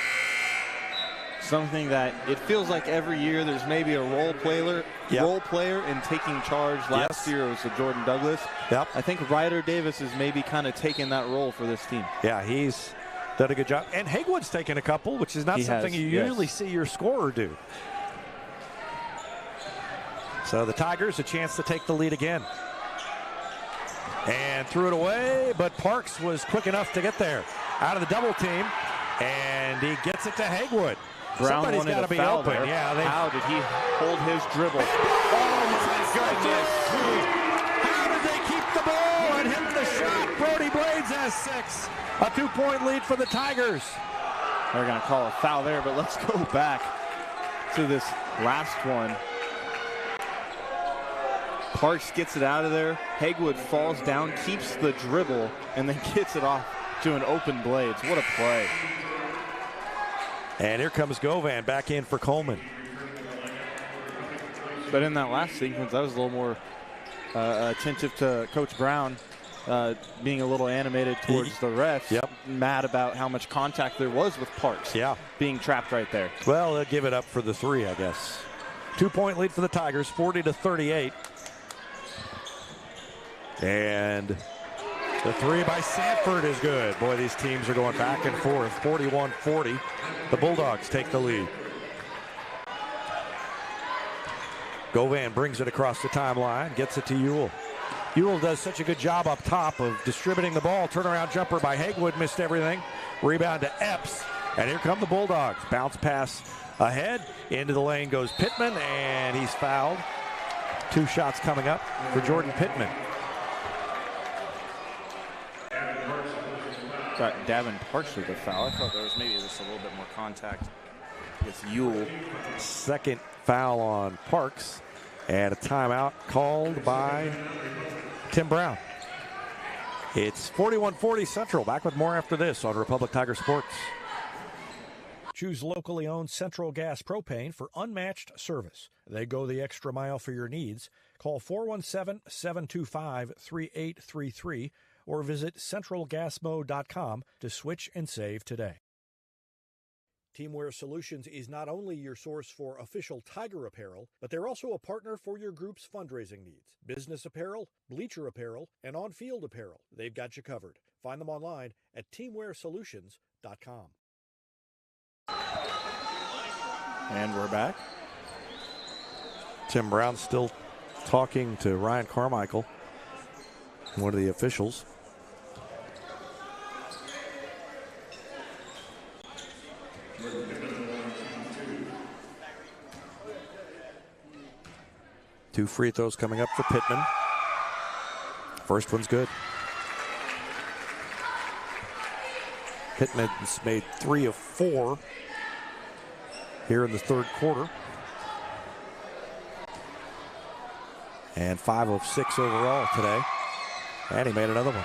A: Something that it feels like every year there's maybe a role player in taking charge. Last year it was Jordan Douglas.
E: Yep.
A: I think Ryder Davis is maybe kind of taking that role for this team.
E: Yeah, he's done a good job. And Haywood's taken a couple, which is not something you usually see your scorer do. So the Tigers a chance to take the lead again. And threw it away, but Parks was quick enough to get there. Out of the double team, and he gets it to Haywood.
A: Brown
E: Somebody's got to be open.
A: There.
E: Yeah,
A: how did he hold his dribble?
E: Oh, my goodness. How did they keep the ball and hit the shot? Brody Blades has 6. A 2-point lead for the Tigers.
A: They're going to call a foul there, but let's go back to this last one. Parks gets it out of there. Haywood falls down, keeps the dribble, and then gets it off to an open Blades. What a play.
E: And here comes Govan back in for Coleman.
A: But in that last sequence, I was a little more attentive to Coach Brown being a little animated towards the refs.
E: Yep.
A: Mad about how much contact there was with Parks.
E: Yeah.
A: Being trapped right there.
E: Well, they'll give it up for the 3, I guess. 2-point lead for the Tigers, 40-38. And the 3 by Sanford is good. Boy, these teams are going back and forth. 41-40. The Bulldogs take the lead. Govan brings it across the timeline, gets it to Ewell. Ewell does such a good job up top of distributing the ball. Turnaround jumper by Haywood, missed everything. Rebound to Epps, and here come the Bulldogs. Bounce pass ahead. Into the lane goes Pittman, and he's fouled. 2 shots coming up for Jordan Pittman.
A: Got Davin Parks with a foul. I thought there was maybe just a little bit more contact with Ewell.
E: Second foul on Parks, and a timeout called by Tim Brown. It's 41-40 Central. Back with more after this on Republic Tiger Sports.
B: Choose locally owned Central Gas Propane for unmatched service. They go the extra mile for your needs. Call 417-725-3833 or visit centralgasmo.com to switch and save today. Teamwear Solutions is not only your source for official Tiger apparel, but they're also a partner for your group's fundraising needs. Business apparel, bleacher apparel, and on-field apparel. They've got you covered. Find them online at teamwearsolutions.com.
A: And we're back.
E: Tim Brown still talking to Ryan Carmichael, one of the officials. Two free throws coming up for Pittman. First one's good. Pittman's made 3 of 4 here in the third quarter. And 5 of 6 overall today. And he made another one.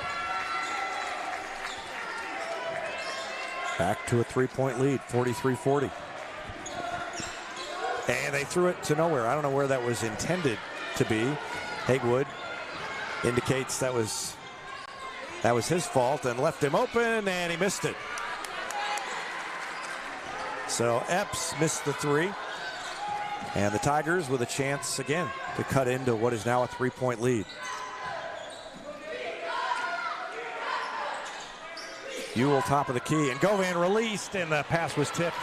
E: Back to a 3-point lead, 43-40. And they threw it to nowhere. I don't know where that was intended to be. Haywood indicates that was his fault and left him open, and he missed it. So Epps missed the 3. And the Tigers with a chance again to cut into what is now a 3-point lead. Ewell top of the key, and Govan released, and the pass was tipped.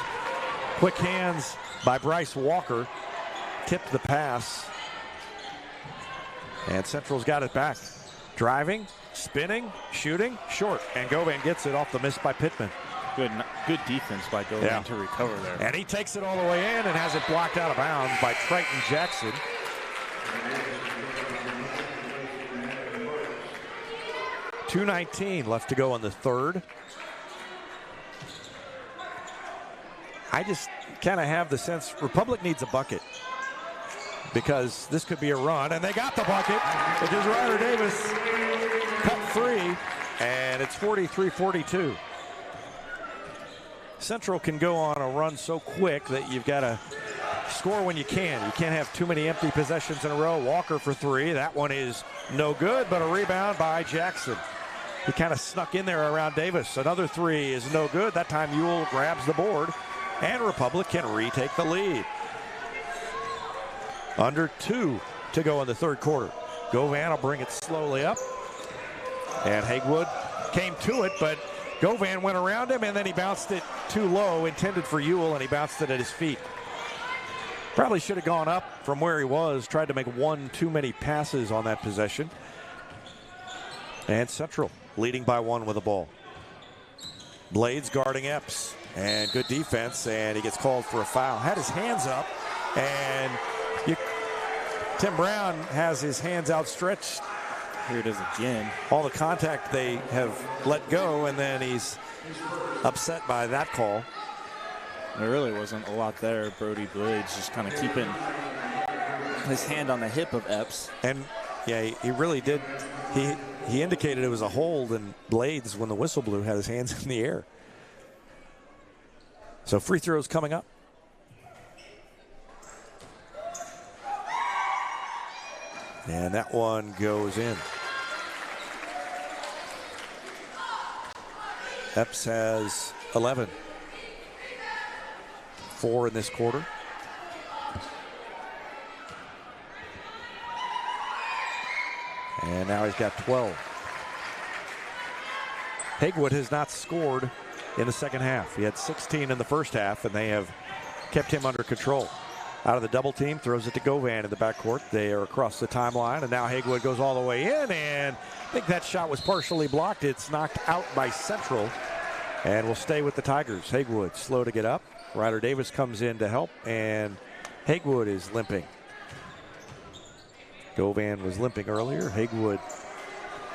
E: Quick hands by Bryce Walker. Tipped the pass. And Central's got it back. Driving, spinning, shooting, short. And Govan gets it off the miss by Pittman.
A: Good defense by Govan to recover there.
E: And he takes it all the way in and has it blocked out of bounds by Triton Jackson. .219 left to go in the third. I just kind of have the sense Republic needs a bucket because this could be a run, and they got the bucket. It is Ryder Davis, cut free, and it's 43-42. Central can go on a run so quick that you've got to score when you can. You can't have too many empty possessions in a row. Walker for three. That one is no good, but a rebound by Jackson. He kind of snuck in there around Davis. Another three is no good. That time Ewell grabs the board, and Republic can retake the lead. Under 2 to go in the third quarter. Govan will bring it slowly up. And Haywood came to it, but Govan went around him, and then he bounced it too low, intended for Ewell, and he bounced it at his feet. Probably should have gone up from where he was, tried to make one too many passes on that possession. And Central leading by 1 with the ball. Blades guarding Epps, and good defense, and he gets called for a foul. Had his hands up, and Tim Brown has his hands outstretched.
A: Here it is again.
E: All the contact they have let go, and then he's upset by that call.
A: There really wasn't a lot there. Brody Blades just kind of keeping his hand on the hip of Epps.
E: And yeah, he really did. He indicated it was a hold, and Blades, when the whistle blew, had his hands in the air. So free throws coming up. And that one goes in. Epps has 11. 4 in this quarter. And now he's got 12. Haywood has not scored in the second half. He had 16 in the first half, and they have kept him under control. Out of the double team, throws it to Govan in the backcourt. They are across the timeline, and now Haywood goes all the way in, and I think that shot was partially blocked. It's knocked out by Central, and will stay with the Tigers. Haywood slow to get up. Ryder Davis comes in to help, and Haywood is limping. Govan was limping earlier. Haywood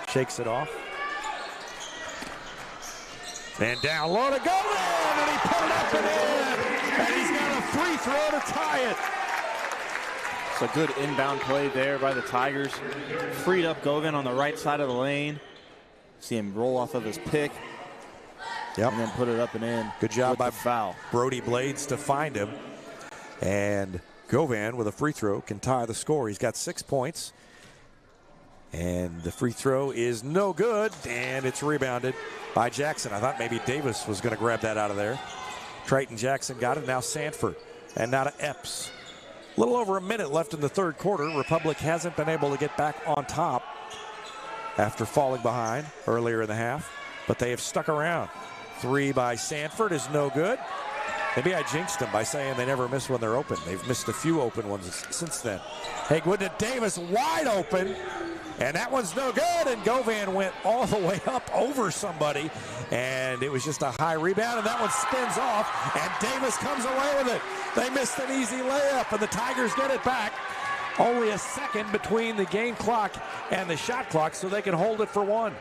E: shakes it off. And down low to Govan, and he put it up and in. And he's got a free throw to tie it.
A: It's a good inbound play there by the Tigers. Freed up Govan on the right side of the lane. See him roll off of his pick.
E: Yep.
A: And then put it up and in.
E: Good job by
A: foul.
E: Brody Blades to find him. And Govan with a free throw can tie the score. He's got 6 points. And the free throw is no good. And it's rebounded by Jackson. I thought maybe Davis was going to grab that out of there. Triton Jackson got it. Now Sanford. And now to Epps. A little over a minute left in the third quarter. Republic hasn't been able to get back on top after falling behind earlier in the half. But they have stuck around. 3 by Sanford is no good. Maybe I jinxed them by saying they never miss when they're open. They've missed a few open ones since then. Haywood to Davis, wide open. And that one's no good. And Govan went all the way up over somebody. And it was just a high rebound. And that one spins off. And Davis comes away with it. They missed an easy layup. And the Tigers get it back. Only a second between the game clock and the shot clock, so they can hold it for 1.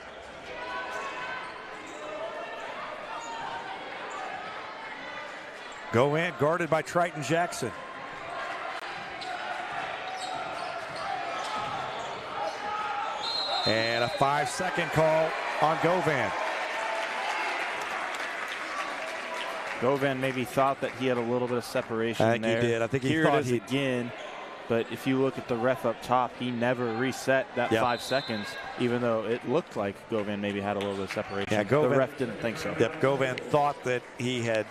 E: Govan guarded by Triton Jackson. And a 5-second call on Govan.
A: Govan maybe thought that he had a little bit of separation there.
E: I think he did. I think he
A: Here
E: thought
A: it is again. But if you look at the ref up top, he never reset that 5 seconds, even though it looked like Govan maybe had a little bit of separation.
E: Yeah, Govan,
A: the ref didn't think so.
E: Yep, Govan thought that he had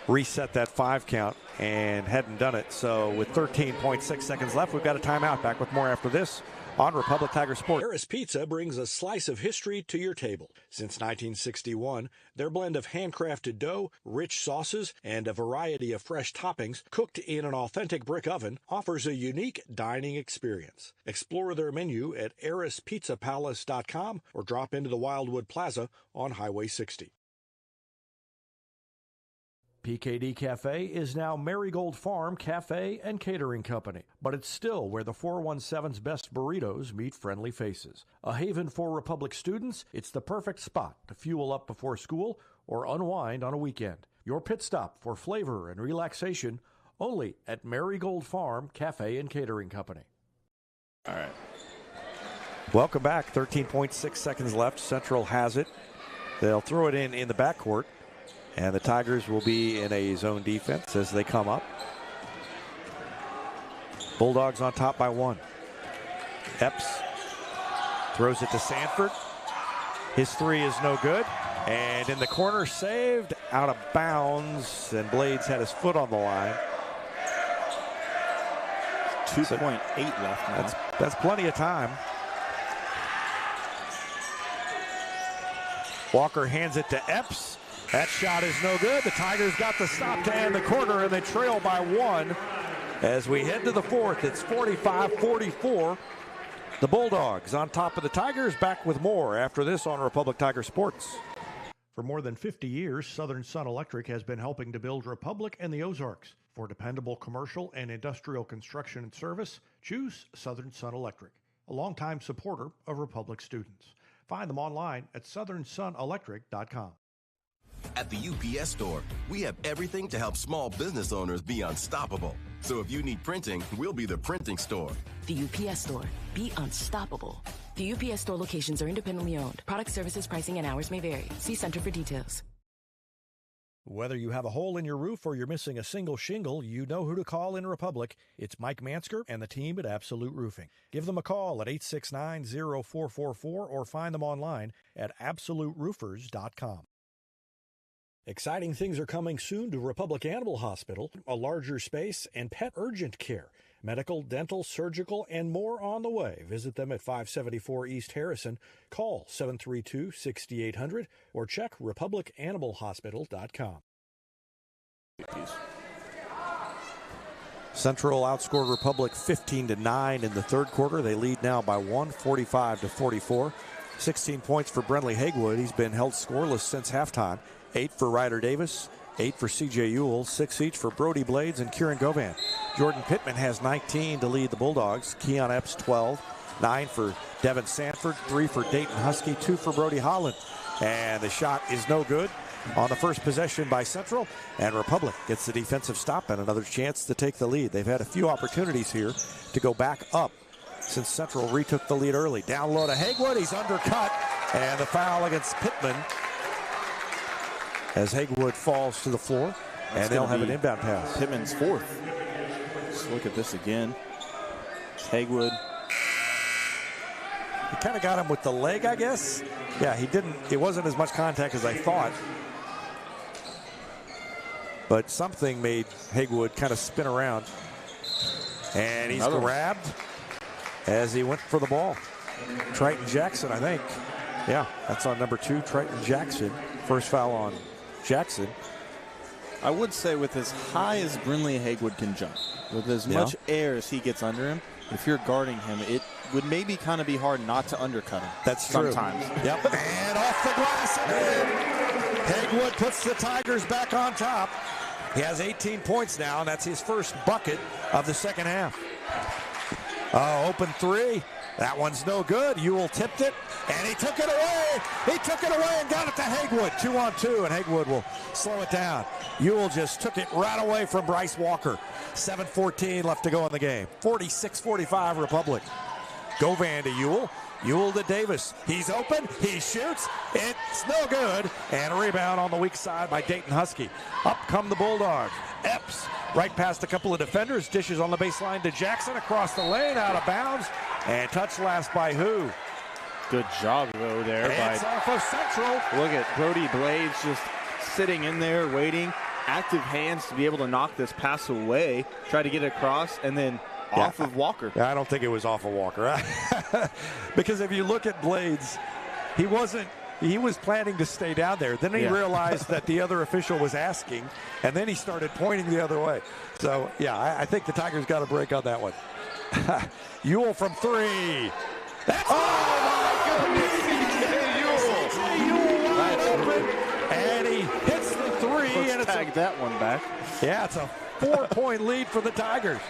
E: reset that 5 count and hadn't done it. So with 13.6 seconds left, we've got a timeout. Back with more after this on Republic Tiger Sports.
B: Harris Pizza brings a slice of history to your table. Since 1961, their blend of handcrafted dough, rich sauces, and a variety of fresh toppings cooked in an authentic brick oven offers a unique dining experience. Explore their menu at harrispizzapalace.com or drop into the Wildwood Plaza on Highway 60. PKD Cafe is now Marigold Farm Cafe and Catering Company, but it's still where the 417's best burritos meet friendly faces. A haven for Republic students, it's the perfect spot to fuel up before school or unwind on a weekend. Your pit stop for flavor and relaxation only at Marigold Farm Cafe and Catering Company.
A: All right.
E: Welcome back. 13.6 seconds left. Central has it. They'll throw it in the backcourt. And the Tigers will be in a zone defense as they come up. Bulldogs on top by 1. Epps throws it to Sanford. His 3 is no good. And in the corner, saved out of bounds. And Blades had his foot on the line.
A: 2.8 left now.
E: That's plenty of time. Walker hands it to Epps. That shot is no good. The Tigers got the stop to end the quarter, and they trail by 1. As we head to the 4th, it's 45-44. The Bulldogs on top of the Tigers. Back with more after this on Republic Tiger Sports.
B: For more than 50 years, Southern Sun Electric has been helping to build Republic and the Ozarks. For dependable commercial and industrial construction and service, choose Southern Sun Electric, a longtime supporter of Republic students. Find them online at southernsunelectric.com.
K: At the UPS Store, we have everything to help small business owners be unstoppable. So if you need printing, we'll be the printing store.
L: The UPS Store. Be unstoppable. The UPS Store locations are independently owned. Product, services, pricing, and hours may vary. See Center for details.
B: Whether you have a hole in your roof or you're missing a single shingle, you know who to call in Republic. It's Mike Mansker and the team at Absolute Roofing. Give them a call at 869-0444 or find them online at absoluteroofers.com. Exciting things are coming soon to Republic Animal Hospital, a larger space, and pet urgent care. Medical, dental, surgical, and more on the way. Visit them at 574 East Harrison. Call 732-6800 or check republicanimalhospital.com.
E: Central outscored Republic 15-9 in the 3rd quarter. They lead now by 1, 45-44. 16 points for Brentley Hagewood. He's been held scoreless since halftime. 8 for Ryder Davis, 8 for C.J. Ewell, 6 each for Brody Blades and Kieran Govan. Jordan Pittman has 19 to lead the Bulldogs. Keon Epps 12, 9 for Devin Sanford, 3 for Dayton Husky, 2 for Brody Holland. And the shot is no good on the first possession by Central, and Republic gets the defensive stop and another chance to take the lead. They've had a few opportunities here to go back up since Central retook the lead early. Down low to Hagewood, he's undercut, and the foul against Pittman as Hagewood falls to the floor, and they'll have an inbound pass.
A: Pittman's 4th. Let's look at this again. Hagewood.
E: He kind of got him with the leg, I guess. Yeah, he didn't. It wasn't as much contact as I thought. But something made Hagewood kind of spin around. And he's grabbed as he went for the ball. Triton Jackson, I think. Yeah, that's on number 2, Triton Jackson. First foul on Jackson.
A: I would say with as high as Brinley Hagewood can jump, with as much air as he gets under him, if you're guarding him, it would maybe kind of be hard not to undercut him.
E: That's
A: sometimes.
E: True. Yep. And off the glass and in. Hagewood puts the Tigers back on top. He has 18 points now, and that's his first bucket of the second half. Open 3. That one's no good. Ewell tipped it, and he took it away. He took it away and got it to Hagewood. 2-on-2, and Hagewood will slow it down. Ewell just took it right away from Bryce Walker. 7:14 left to go in the game. 46-45 Republic. Govan to Ewell. Ewell to Davis. He's open. He shoots. It's no good. And a rebound on the weak side by Dayton Husky. Up come the Bulldogs. Epps right past a couple of defenders. Dishes on the baseline to Jackson across the lane, out of bounds. And touch last by who?
A: Good job, though, there.
E: It's off of Central.
A: Look at Brody Blades just sitting in there waiting. Active hands to be able to knock this pass away. Try to get it across, and then off of Walker.
E: Yeah, I don't think it was off of Walker. Because if you look at Blades, he was planning to stay down there. Then he realized that the other official was asking, and then he started pointing the other way. So, yeah, I think the Tigers got a break on that one. Ewell from 3. That's my goodness! Ewell wide open, and he hits the 3.
A: Let's tag that one back.
E: Yeah, it's a 4-point lead for the Tigers.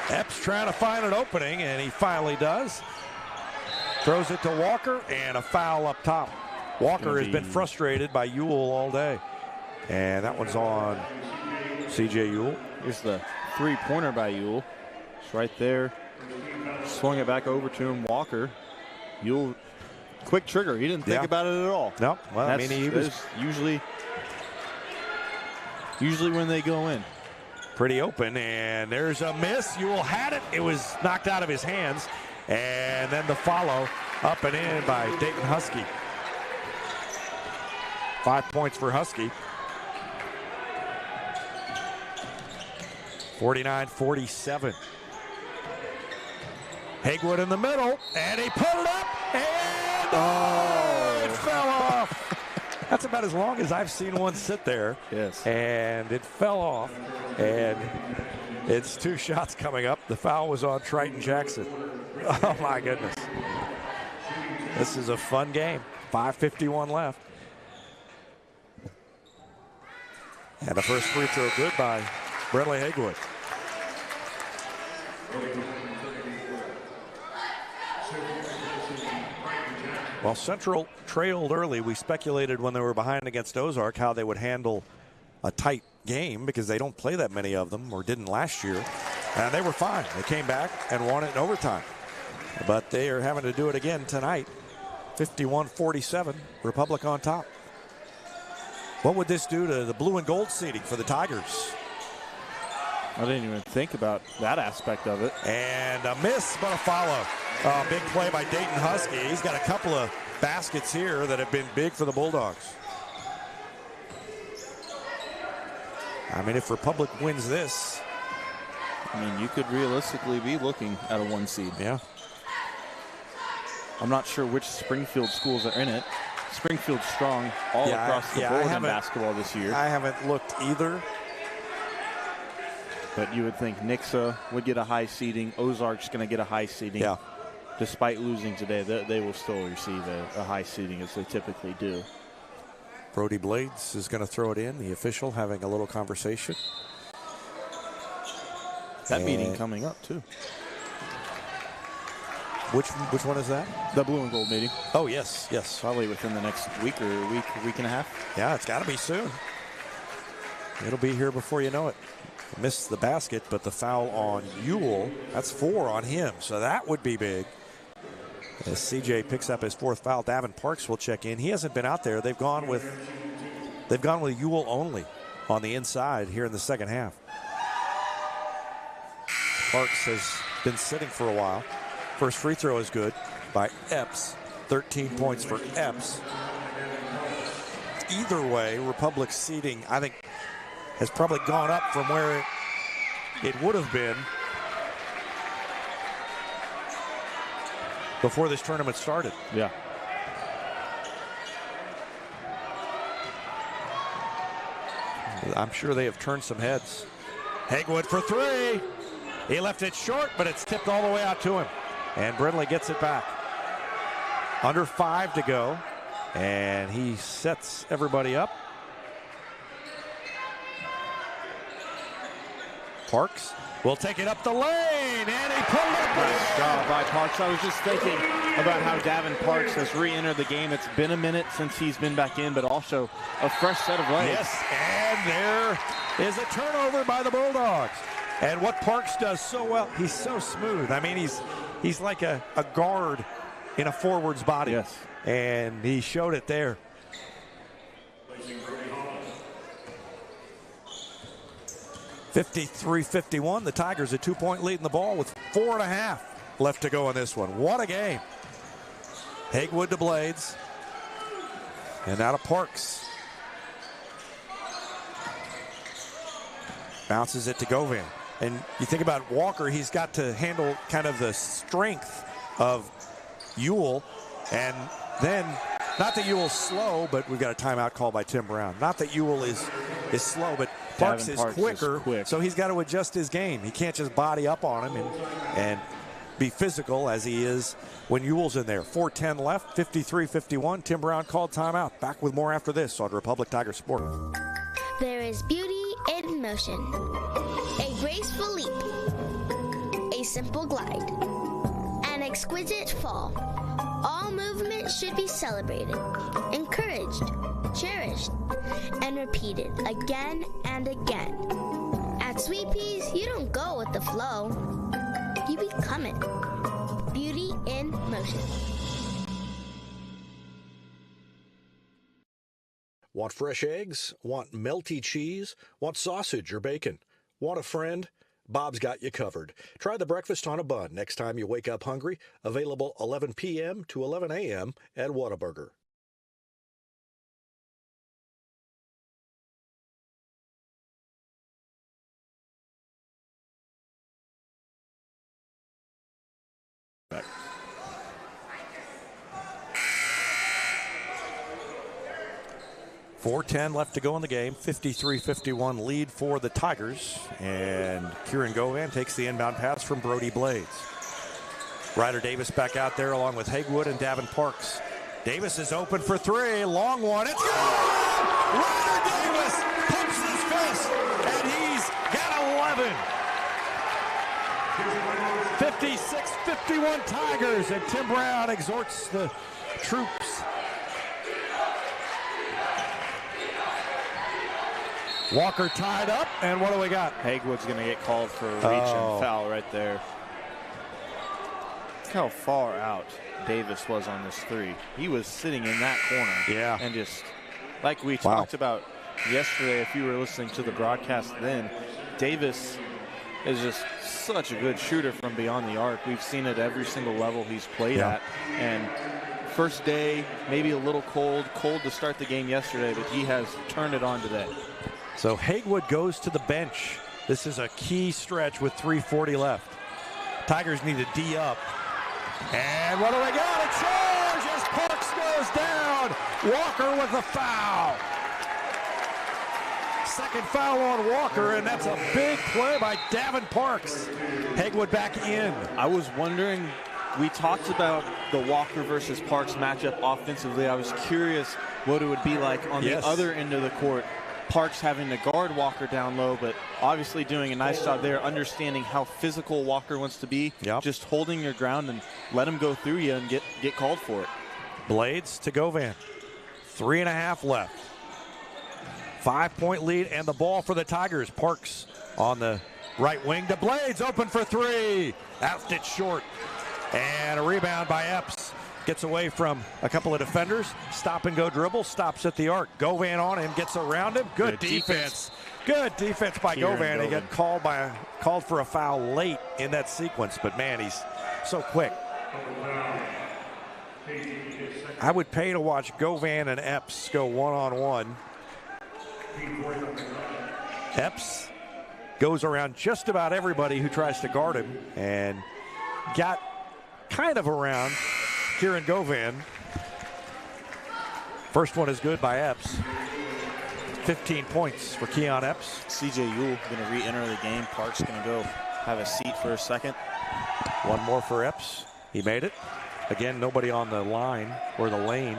E: Epps trying to find an opening, and he finally does. Throws it to Walker, and a foul up top. Walker has been frustrated by Ewell all day. And that one's on C.J. Ewell.
A: Here's the 3-pointer by Ewell. It's right there. Swung it back over to him. Walker You'll quick trigger. He didn't think about it at all.
E: No. Well, I mean, he was
A: usually when they go in.
E: Pretty open, and there's a miss. Ewell had it. It was knocked out of his hands. And then the follow up and in by Dayton Husky. 5 points for Husky. 49-47. Hagewood in the middle, and he put it up, and it fell off. That's about as long as I've seen one sit there.
A: Yes.
E: And it fell off, and it's 2 shots coming up. The foul was on Triton Jackson. Oh, my goodness. This is a fun game. 5:51 left. And the first free throw good by Brentley Hagewood. Well, Central trailed early. We speculated when they were behind against Ozark how they would handle a tight game because they don't play that many of them, or didn't last year. And they were fine. They came back and won it in overtime. But they are having to do it again tonight. 51-47, Republic on top. What would this do to the blue and gold seeding for the Tigers?
A: I didn't even think about that aspect of it.
E: And a miss, but a follow. Big play by Dayton Husky. He's got a couple of baskets here that have been big for the Bulldogs. I mean, if Republic wins this,
A: I mean, you could realistically be looking at a 1 seed.
E: Yeah.
A: I'm not sure which Springfield schools are in it. Springfield's strong all across the board in basketball this year.
E: I haven't looked either.
A: But you would think Nixa would get a high seeding. Ozark's going to get a high seeding.
E: Yeah.
A: Despite losing today, they will still receive a high seeding as they typically do.
E: Brody Blades is going to throw it in. The official having a little conversation.
A: That meeting coming up, too.
E: Which one is that?
A: The blue and gold meeting.
E: Oh, yes, yes.
A: Probably within the next week or week and a half.
E: Yeah, it's got to be soon. It'll be here before you know it. Missed the basket, but the foul on Ewell, that's 4 on him, so that would be big. As CJ picks up his 4th foul, Davin Parks will check in. He hasn't been out there. They've gone with Ewell only on the inside here in the second half. Parks has been sitting for a while. First free throw is good by Epps. 13 points for Epps. Either way, Republic's seeding, I think, has probably gone up from where it would have been before this tournament started.
A: Yeah.
E: I'm sure they have turned some heads. Hagewood for 3. He left it short, but it's tipped all the way out to him. And Brindley gets it back. Under 5 to go. And he sets everybody up. Parks will take it up the lane, and he pulled it up.
A: Nice job by Parks. I was just thinking about how Davin Parks has re-entered the game. It's been a minute since he's been back in, but also a fresh set of legs.
E: Yes, and there is a turnover by the Bulldogs. And what Parks does so well, he's so smooth. I mean, he's like a guard in a forward's body.
A: Yes.
E: And he showed it there. (53-51). The Tigers a 2-point lead in the ball with 4.5 left to go in this one. What a game. Hagewood to Blades. And out of Parks. Bounces it to Govan. And you think about Walker, he's got to handle kind of the strength of Ewell. And then, not that Ewell's slow, but we've got a timeout called by Tim Brown. Not that Ewell is slow, but Parks is quicker, so he's got to adjust his game. He can't just body up on him and be physical as he is when Ewell's in there. 4:10 left, 53-51. Tim Brown called timeout. Back with more after this on Republic Tiger Sport.
C: There is beauty in motion. A graceful leap. A simple glide. An exquisite fall. All movement should be celebrated, encouraged, cherished, and repeated again and again. At Sweet Peas, you don't go with the flow. You become it. Beauty in motion.
B: Want fresh eggs? Want melty cheese? Want sausage or bacon? Want a friend? Bob's got you covered. Try the breakfast on a bun next time you wake up hungry. Available 11 p.m. to 11 a.m. at Whataburger.
E: Back. 4:10 left to go in the game. 53-51 lead for the Tigers. And Kieran Govan takes the inbound pass from Brody Blades. Ryder Davis back out there along with Hagewood and Davin Parks. Davis is open for three. Long one. It's good! Ryder Davis pumps his fist, and he's got 11. 56-51 Tigers, and Tim Brown exhorts the troops. Walker tied up, and what do we got?
A: Hagewood's going to get called for a reach and foul right there. Look how far out Davis was on this three. He was sitting in that corner.
E: Yeah.
A: And just like we talked about yesterday, if you were listening to the broadcast then, Davis is just such a good shooter from beyond the arc. We've seen it every single level he's played at. And first day, maybe a little cold to start the game yesterday, but he has turned it on today.
E: So Hagewood goes to the bench. This is a key stretch with 3:40 left. Tigers need to D up. And what do we got? A charge as Parks goes down. Walker with a foul. Second foul on Walker, and that's a big play by Davin Parks. Hagewood back in.
A: I was wondering, we talked about the Walker versus Parks matchup offensively. I was curious what it would be like on the other end of the court. Parks having to guard Walker down low, but obviously doing a nice job there, understanding how physical Walker wants to be, just holding your ground and let him go through you and get called for it.
E: Blades to Govan. 3.5 left. 5-point lead and the ball for the Tigers. Parks on the right wing to Blades, open for three. Out it short. And a rebound by Epps. Gets away from a couple of defenders. Stop and go dribble. Stops at the arc. Govan on him. Gets around him. Good defense. Good defense by Govan. He got called for a foul late in that sequence. But man, he's so quick. I would pay to watch Govan and Epps go one-on-one. Epps goes around just about everybody who tries to guard him and got kind of around Kieran Govan. First one is good by Epps. 15 points for Keon Epps.
A: C.J. Ewell going to re-enter the game. Parks going to go have a seat for a second.
E: One more for Epps. He made it. Again, nobody on the line or the lane.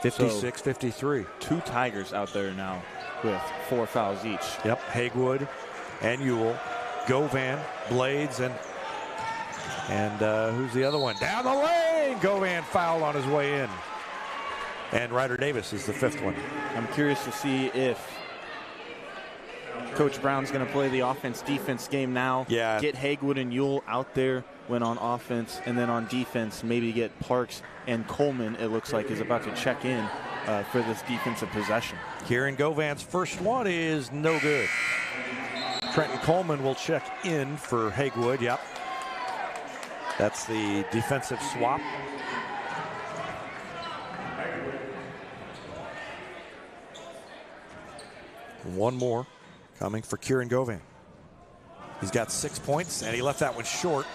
E: 56-53.
A: Two Tigers out there now with 4 fouls each.
E: Yep, Hagewood and Ewell. Govan, Blades, and who's the other one? Down the lane! Govan fouled on his way in. And Ryder Davis is the 5th one.
A: I'm curious to see if Coach Brown's going to play the offense-defense game now.
E: Yeah.
A: Get Hagewood and Ewell out there when on offense, and then on defense, maybe get Parks and Coleman, it looks like, is about to check in for this defensive possession.
E: Kieran Govan's first one is no good. Trenton Coleman will check in for Hagewood. Yep. That's the defensive swap. One more coming for Kieran Govan. He's got 6 points, and he left that one short.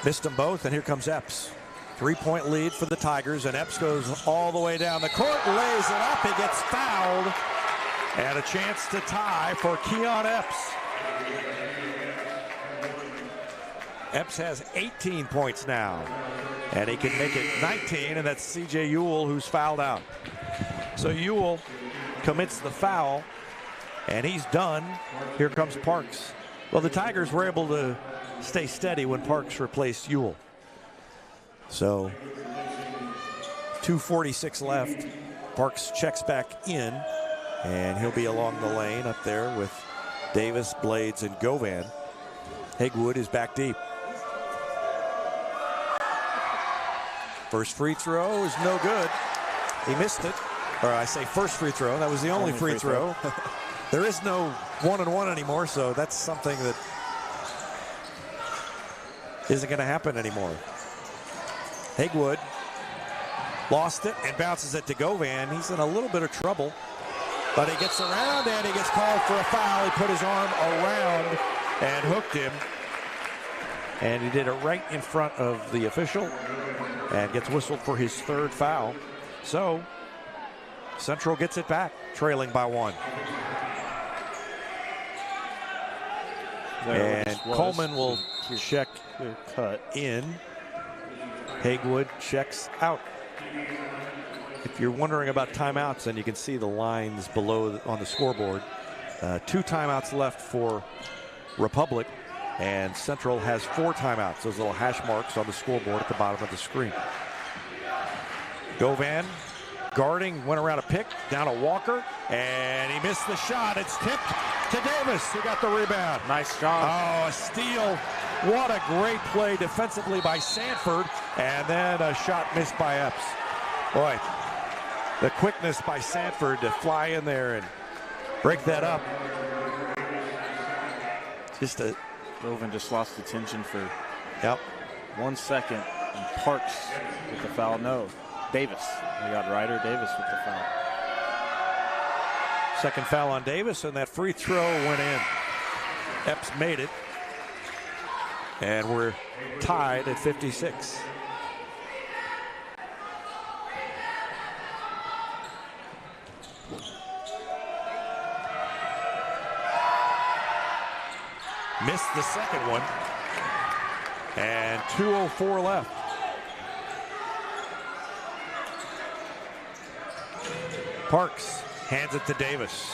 E: Missed them both, and here comes Epps. 3-point lead for the Tigers, and Epps goes all the way down the court, lays it up, he gets fouled, and a chance to tie for Keon Epps. Epps has 18 points now, and he can make it 19, and that's C.J. Ewell who's fouled out. So Ewell commits the foul, and he's done. Here comes Parks. Well, the Tigers were able to stay steady when Parks replaced Ewell. So 2:46 left. Parks checks back in, and he'll be along the lane up there with Davis, Blades, and Govan. Hagewood is back deep. First free throw is no good. He missed it. Or I say first free throw. That was the only free throw. There is no 1-and-1 anymore, so that's something that isn't going to happen anymore. Hagwood lost it and bounces it to Govan. He's in a little bit of trouble, but he gets around and he gets called for a foul. He put his arm around and hooked him, and he did it right in front of the official and gets whistled for his third foul. So Central gets it back, trailing by 1. And Coleman will check
A: cut
E: in. Hagwood checks out. If you're wondering about timeouts, then you can see the lines below on the scoreboard. 2 timeouts left for Republic, and Central has 4 timeouts. Those little hash marks on the scoreboard at the bottom of the screen. Govan guarding, went around a pick, down to Walker, and he missed the shot. It's tipped to Davis, who got the rebound.
A: Nice job.
E: Oh, a steal. What a great play defensively by Sanford, and then a shot missed by Epps. Boy, the quickness by Sanford to fly in there and break that up.
A: Govan just lost attention for 1 second, and Parks with the foul. No, Davis. We got Ryder Davis with the foul.
E: Second foul on Davis, and that free throw went in. Epps made it, and we're tied at 56. Missed the second one, and 2:04 left. Parks hands it to Davis.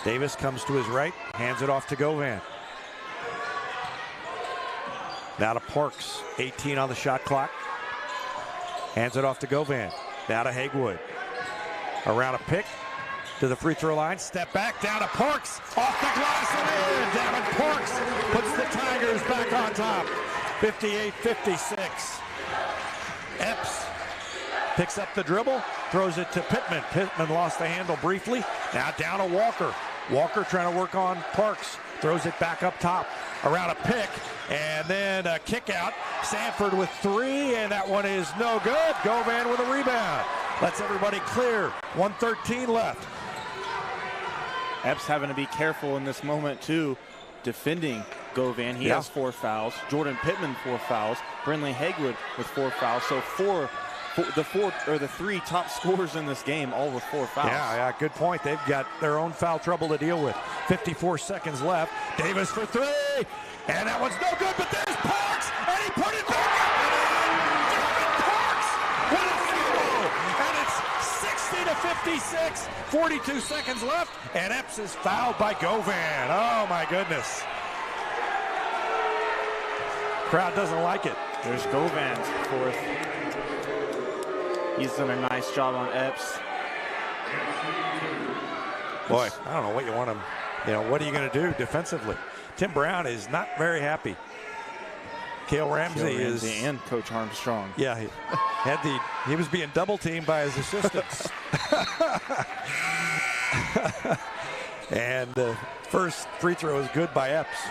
E: Davis comes to his right, hands it off to Govan. Now to Parks, 18 on the shot clock. Hands it off to Govan. Now to Hagwood. Around a pick to the free throw line. Step back, down to Parks. Off the glass and in. Devin Parks puts the Tigers back on top. 58-56. Epps picks up the dribble, throws it to Pittman. Pittman lost the handle briefly. Now down to Walker. Walker trying to work on Parks. Throws it back up top. Around a pick, and then a kick out. Sanford with 3, and that one is no good. Govan with a rebound. Lets everybody clear. 1:13 left.
A: Epps having to be careful in this moment, too, defending Govan. He has 4 fouls. Jordan Pittman, 4 fouls. Brinley Hagwood with 4 fouls. So the 3 top scorers in this game, all with 4 fouls.
E: Yeah, good point. They've got their own foul trouble to deal with. 54 seconds left. Davis for 3, and that one's no good, but there's Parks, and he put it back up and in. Devin Parks with a field, and it's 60-56. 42 seconds left, and Epps is fouled by Govan. Oh, my goodness. Crowd doesn't like it.
A: There's Govan's 4th. He's done a nice job on Epps.
E: Boy, I don't know what you want him. What are you going to do defensively? Tim Brown is not very happy. Cale Ramsey is,
A: and Coach Armstrong.
E: Yeah, he was being double teamed by his assistants. And the first free throw is good by Epps.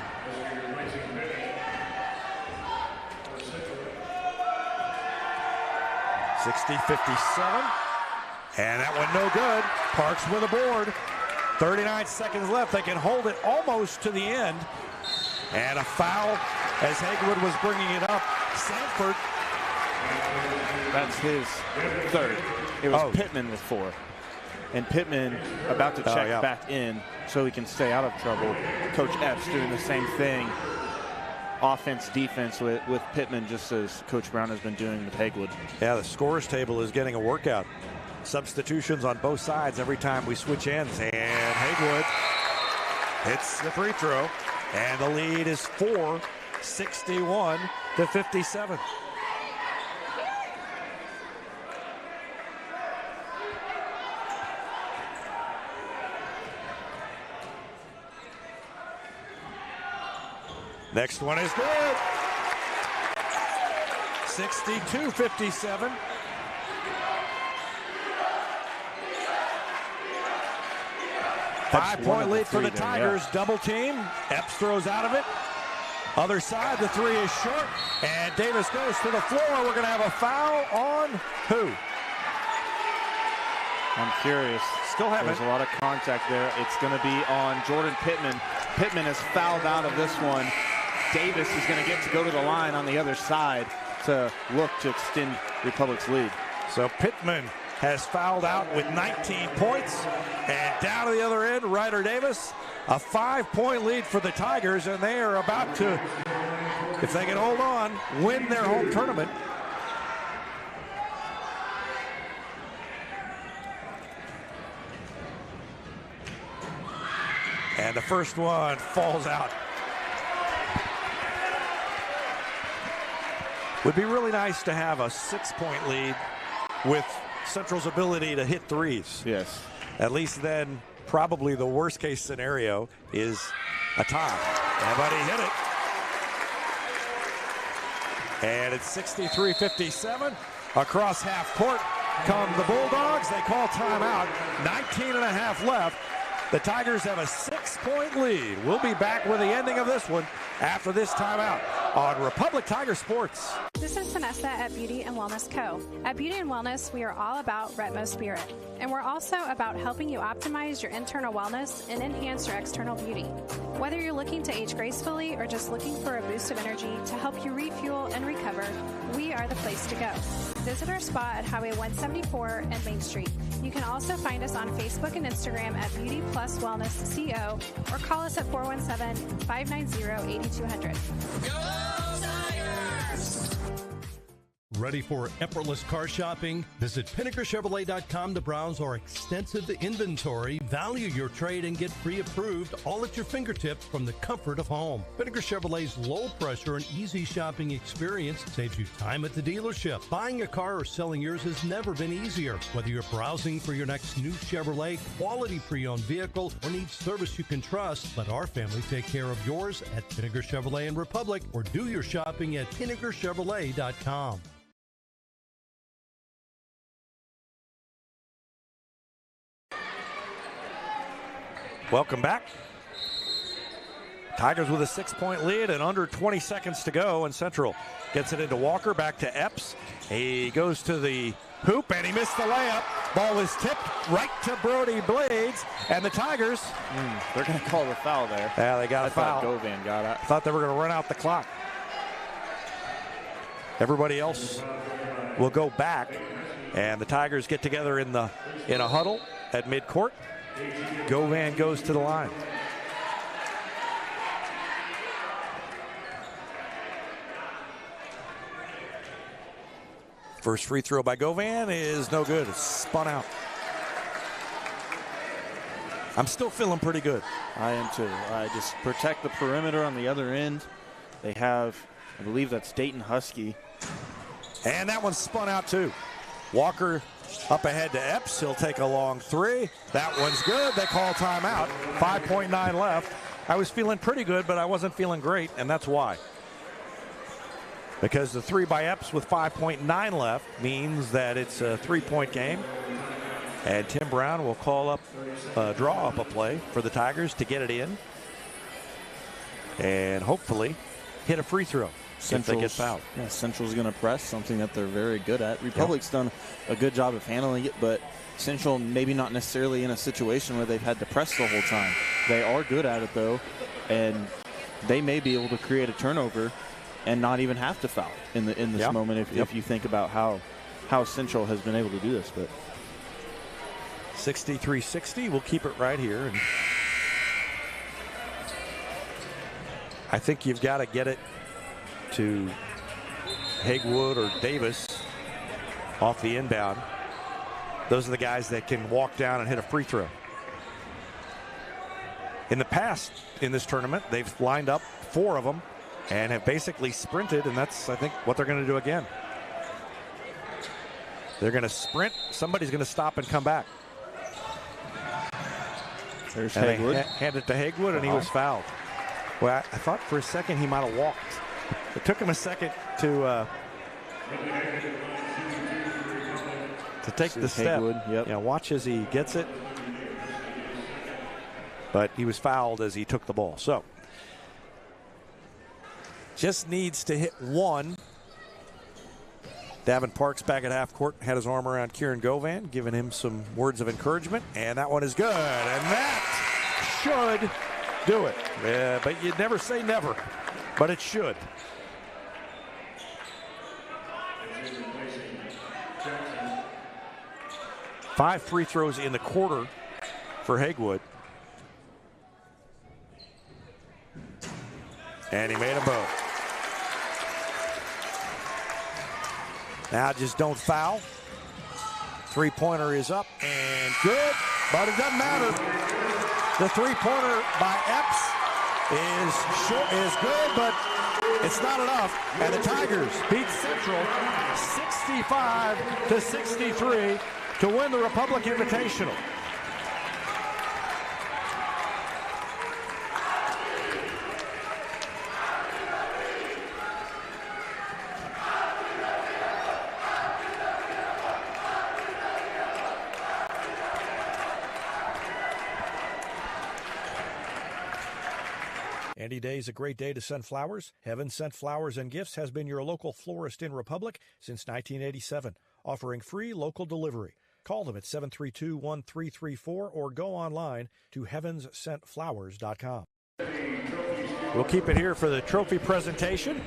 E: (60-57), and that one no good. Parks with a board. 39 seconds left. They can hold it almost to the end. And a foul as Hagwood was bringing it up. Sanford.
A: That's his 3rd. It was Pittman with 4. And Pittman about to check back in so he can stay out of trouble. Coach Epps doing the same thing. Offense, defense with Pittman, just as Coach Brown has been doing with Hagwood.
E: Yeah, the scorers table is getting a workout. Substitutions on both sides every time we switch ends. And Hagwood hits the free throw. And the lead is 4, 61-57. Next one is good. 62-57. 5-point lead for the Tigers. Yeah. Double team. Epps throws out of it. Other side, the three is short, and Davis goes to the floor. We're going to have a foul on who?
A: I'm curious.
E: Still haven't.
A: There's a lot of contact there. It's going to be on Jordan Pittman. Pittman is fouled out of this one. Davis is going to get to go to the line on the other side to look to extend Republic's lead.
E: So Pittman has fouled out with 19 points. And down to the other end, Ryder Davis. A 5-point lead for the Tigers, and they are about to, if they can hold on, win their home tournament. And the first one falls out. Would be really nice to have a 6-point lead with Central's ability to hit threes.
A: Yes.
E: At least then, probably the worst case scenario is a tie. But he hit it. And it's 63-57. Across half court come the Bulldogs. They call timeout. 19.5 left. The Tigers have a 6-point lead. We'll be back with the ending of this one after this timeout on Republic Tiger Sports.
G: This is Vanessa at Beauty and Wellness Co. At Beauty and Wellness, we are all about Retmo Spirit. And we're also about helping you optimize your internal wellness and enhance your external beauty. Whether you're looking to age gracefully or just looking for a boost of energy to help you refuel and recover, we are the place to go. Visit our spa at Highway 174 and Main Street. You can also find us on Facebook and Instagram at Beauty Plus Wellness CO or call us at 417-590-8200.
H: Go Tigers!
F: Ready for effortless car shopping? Visit PinnakerChevrolet.com to browse our extensive inventory, value your trade, and get pre-approved all at your fingertips from the comfort of home. Pinnaker Chevrolet's low-pressure and easy shopping experience saves you time at the dealership. Buying a car or selling yours has never been easier. Whether you're browsing for your next new Chevrolet, quality pre-owned vehicle, or need service you can trust, let our family take care of yours at Pinnaker Chevrolet in Republic, or do your shopping at PinnakerChevrolet.com.
E: Welcome back. Tigers with a 6-point lead and under 20 seconds to go, and Central gets it into Walker, back to Epps. He goes to the hoop and he missed the layup. Ball is tipped right to Brody Blades, and the Tigers.
A: They're going to call the foul there.
E: Yeah, they got a foul.
A: I thought Govan got it.
E: Thought they were going to run out the clock. Everybody else will go back, and the Tigers get together in a huddle at midcourt. Govan goes to the line. First free throw by Govan is no good. It's spun out. I'm still feeling pretty good.
A: I am too. I just protect the perimeter on the other end. They have, I believe that's Dayton Husky.
E: And that one's spun out too. Walker up ahead to Epps. He'll take a long three. That one's good. They call timeout. 5.9 left. I was feeling pretty good, but I wasn't feeling great, and that's why. Because the three by Epps with 5.9 left means that it's a 3-point game. And Tim Brown will draw up a play for the Tigers to get it in. And hopefully hit a free throw. Central gets fouled.
A: Yeah, Central's going to press, something that they're very good at. Republic's done a good job of handling it, but Central maybe not necessarily in a situation where they've had to press the whole time. They are good at it, though, and they may be able to create a turnover and not even have to foul in this moment if you think about how Central has been able to do this. But
E: 63-60, we'll keep it right here. And I think you've got to get it to Hagewood or Davis off the inbound. Those are the guys that can walk down and hit a free throw. In the past in this tournament, they've lined up 4 of them and have basically sprinted, and that's, I think, what they're going to do again. They're going to sprint. Somebody's going to stop and come back.
A: There's
E: and
A: Hagewood.
E: They hand it to Hagewood, and he was fouled. Well, I thought for a second he might have walked. It took him a second to take the step.
A: Hagewood,
E: Yeah, watch as he gets it. but he was fouled as he took the ball. So just needs to hit one. Davin Parks back at half court, had his arm around Kieran Govan, giving him some words of encouragement, and that one is good. And that should do it. Yeah, but you'd never say never, but it should. Five free throws in the quarter for Hagewood. And he made them both. Now just don't foul. Three-pointer is up and good, but it doesn't matter. The three-pointer by Epps is good, but it's not enough. And the Tigers beat Central 65-63 to win the Republic Invitational.
B: Any day is a great day to send flowers. Heaven Sent Flowers and Gifts has been your local florist in Republic since 1987, offering free local delivery. Call them at 732-1334 or go online to heavenssentflowers.com.
E: We'll keep it here for the trophy presentation.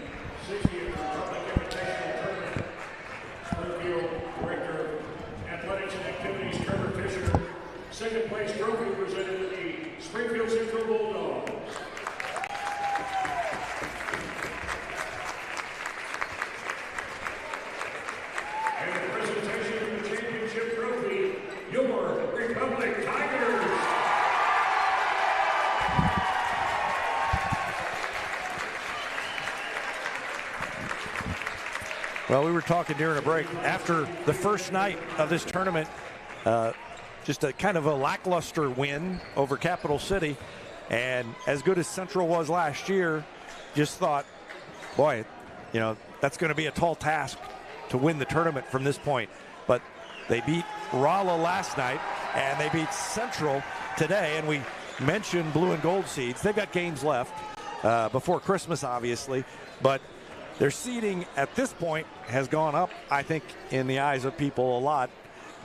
D: Springfield Director of Athletics and Activities Trevor Fisher. Second place trophy presented to the Springfield Central Bulldogs. And the presentation of the championship trophy, your Republic Tigers.
E: Well, we were talking during a break after the first night of this tournament, just a kind of a lackluster win over Capital City, and as good as Central was last year, just thought, boy, you know, that's going to be a tall task to win the tournament from this point. But they beat Rolla last night, and they beat Central today, and we mentioned blue and gold seeds. They've got games left before Christmas, obviously, but their seeding at this point has gone up, I think, in the eyes of people a lot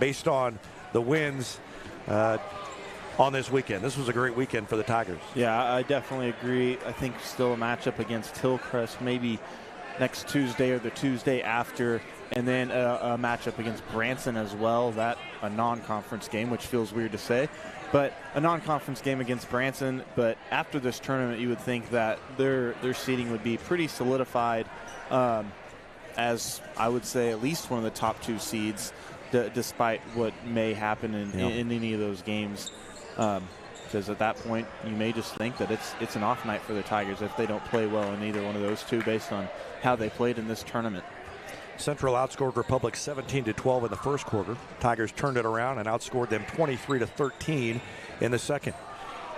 E: based on the wins on this weekend. This was a great weekend for the Tigers.
A: Yeah, I definitely agree. I think still a matchup against Hillcrest maybe next Tuesday or the Tuesday after, and then a matchup against Branson as well. That a non-conference game, which feels weird to say, but a non-conference game against Branson. But after this tournament, you would think that their seeding would be pretty solidified, as I would say at least one of the top two seeds, despite what may happen in any of those games. Because at that point, you may just think that it's an off night for the Tigers if they don't play well in either one of those two based on how they played in this tournament.
E: Central outscored Republic 17-12 in the first quarter. Tigers turned it around and outscored them 23-13 in the second.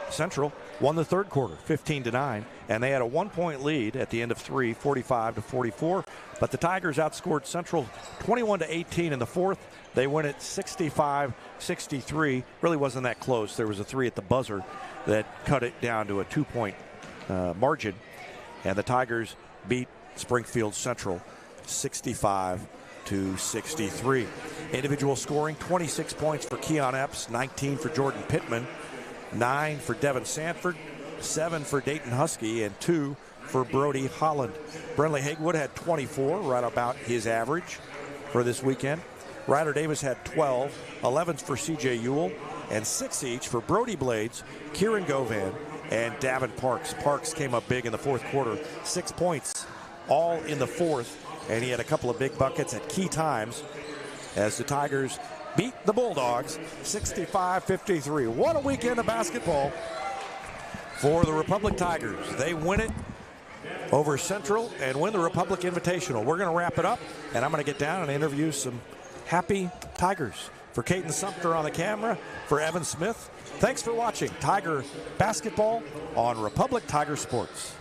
E: Central won the third quarter 15-9, and they had a 1-point lead at the end of three, 45-44. But the Tigers outscored Central 21-18 in the fourth. They win it 65-63. Really wasn't that close. There was a three at the buzzer that cut it down to a 2-point margin, and the Tigers beat Springfield Central 65-63. Individual scoring, 26 points for Keon Epps, 19 for Jordan Pittman, 9 for Devin Sanford, 7 for Dayton Husky, and 2 for Brody Holland. Brentley Hagewood had 24, right about his average for this weekend. Ryder Davis had 12, 11s for CJ Ewell, and 6 each for Brody Blades, Kieran Govan, and Davin Parks. Parks came up big in the fourth quarter, 6 points, all in the fourth, and he had a couple of big buckets at key times as the Tigers beat the Bulldogs 65-53. What a weekend of basketball for the Republic Tigers. They win it over Central and win the Republic Invitational. We're going to wrap it up, and I'm going to get down and interview some happy Tigers. For Caden Sumter on the camera, for Evan Smith, thanks for watching Tiger Basketball on Republic Tiger Sports.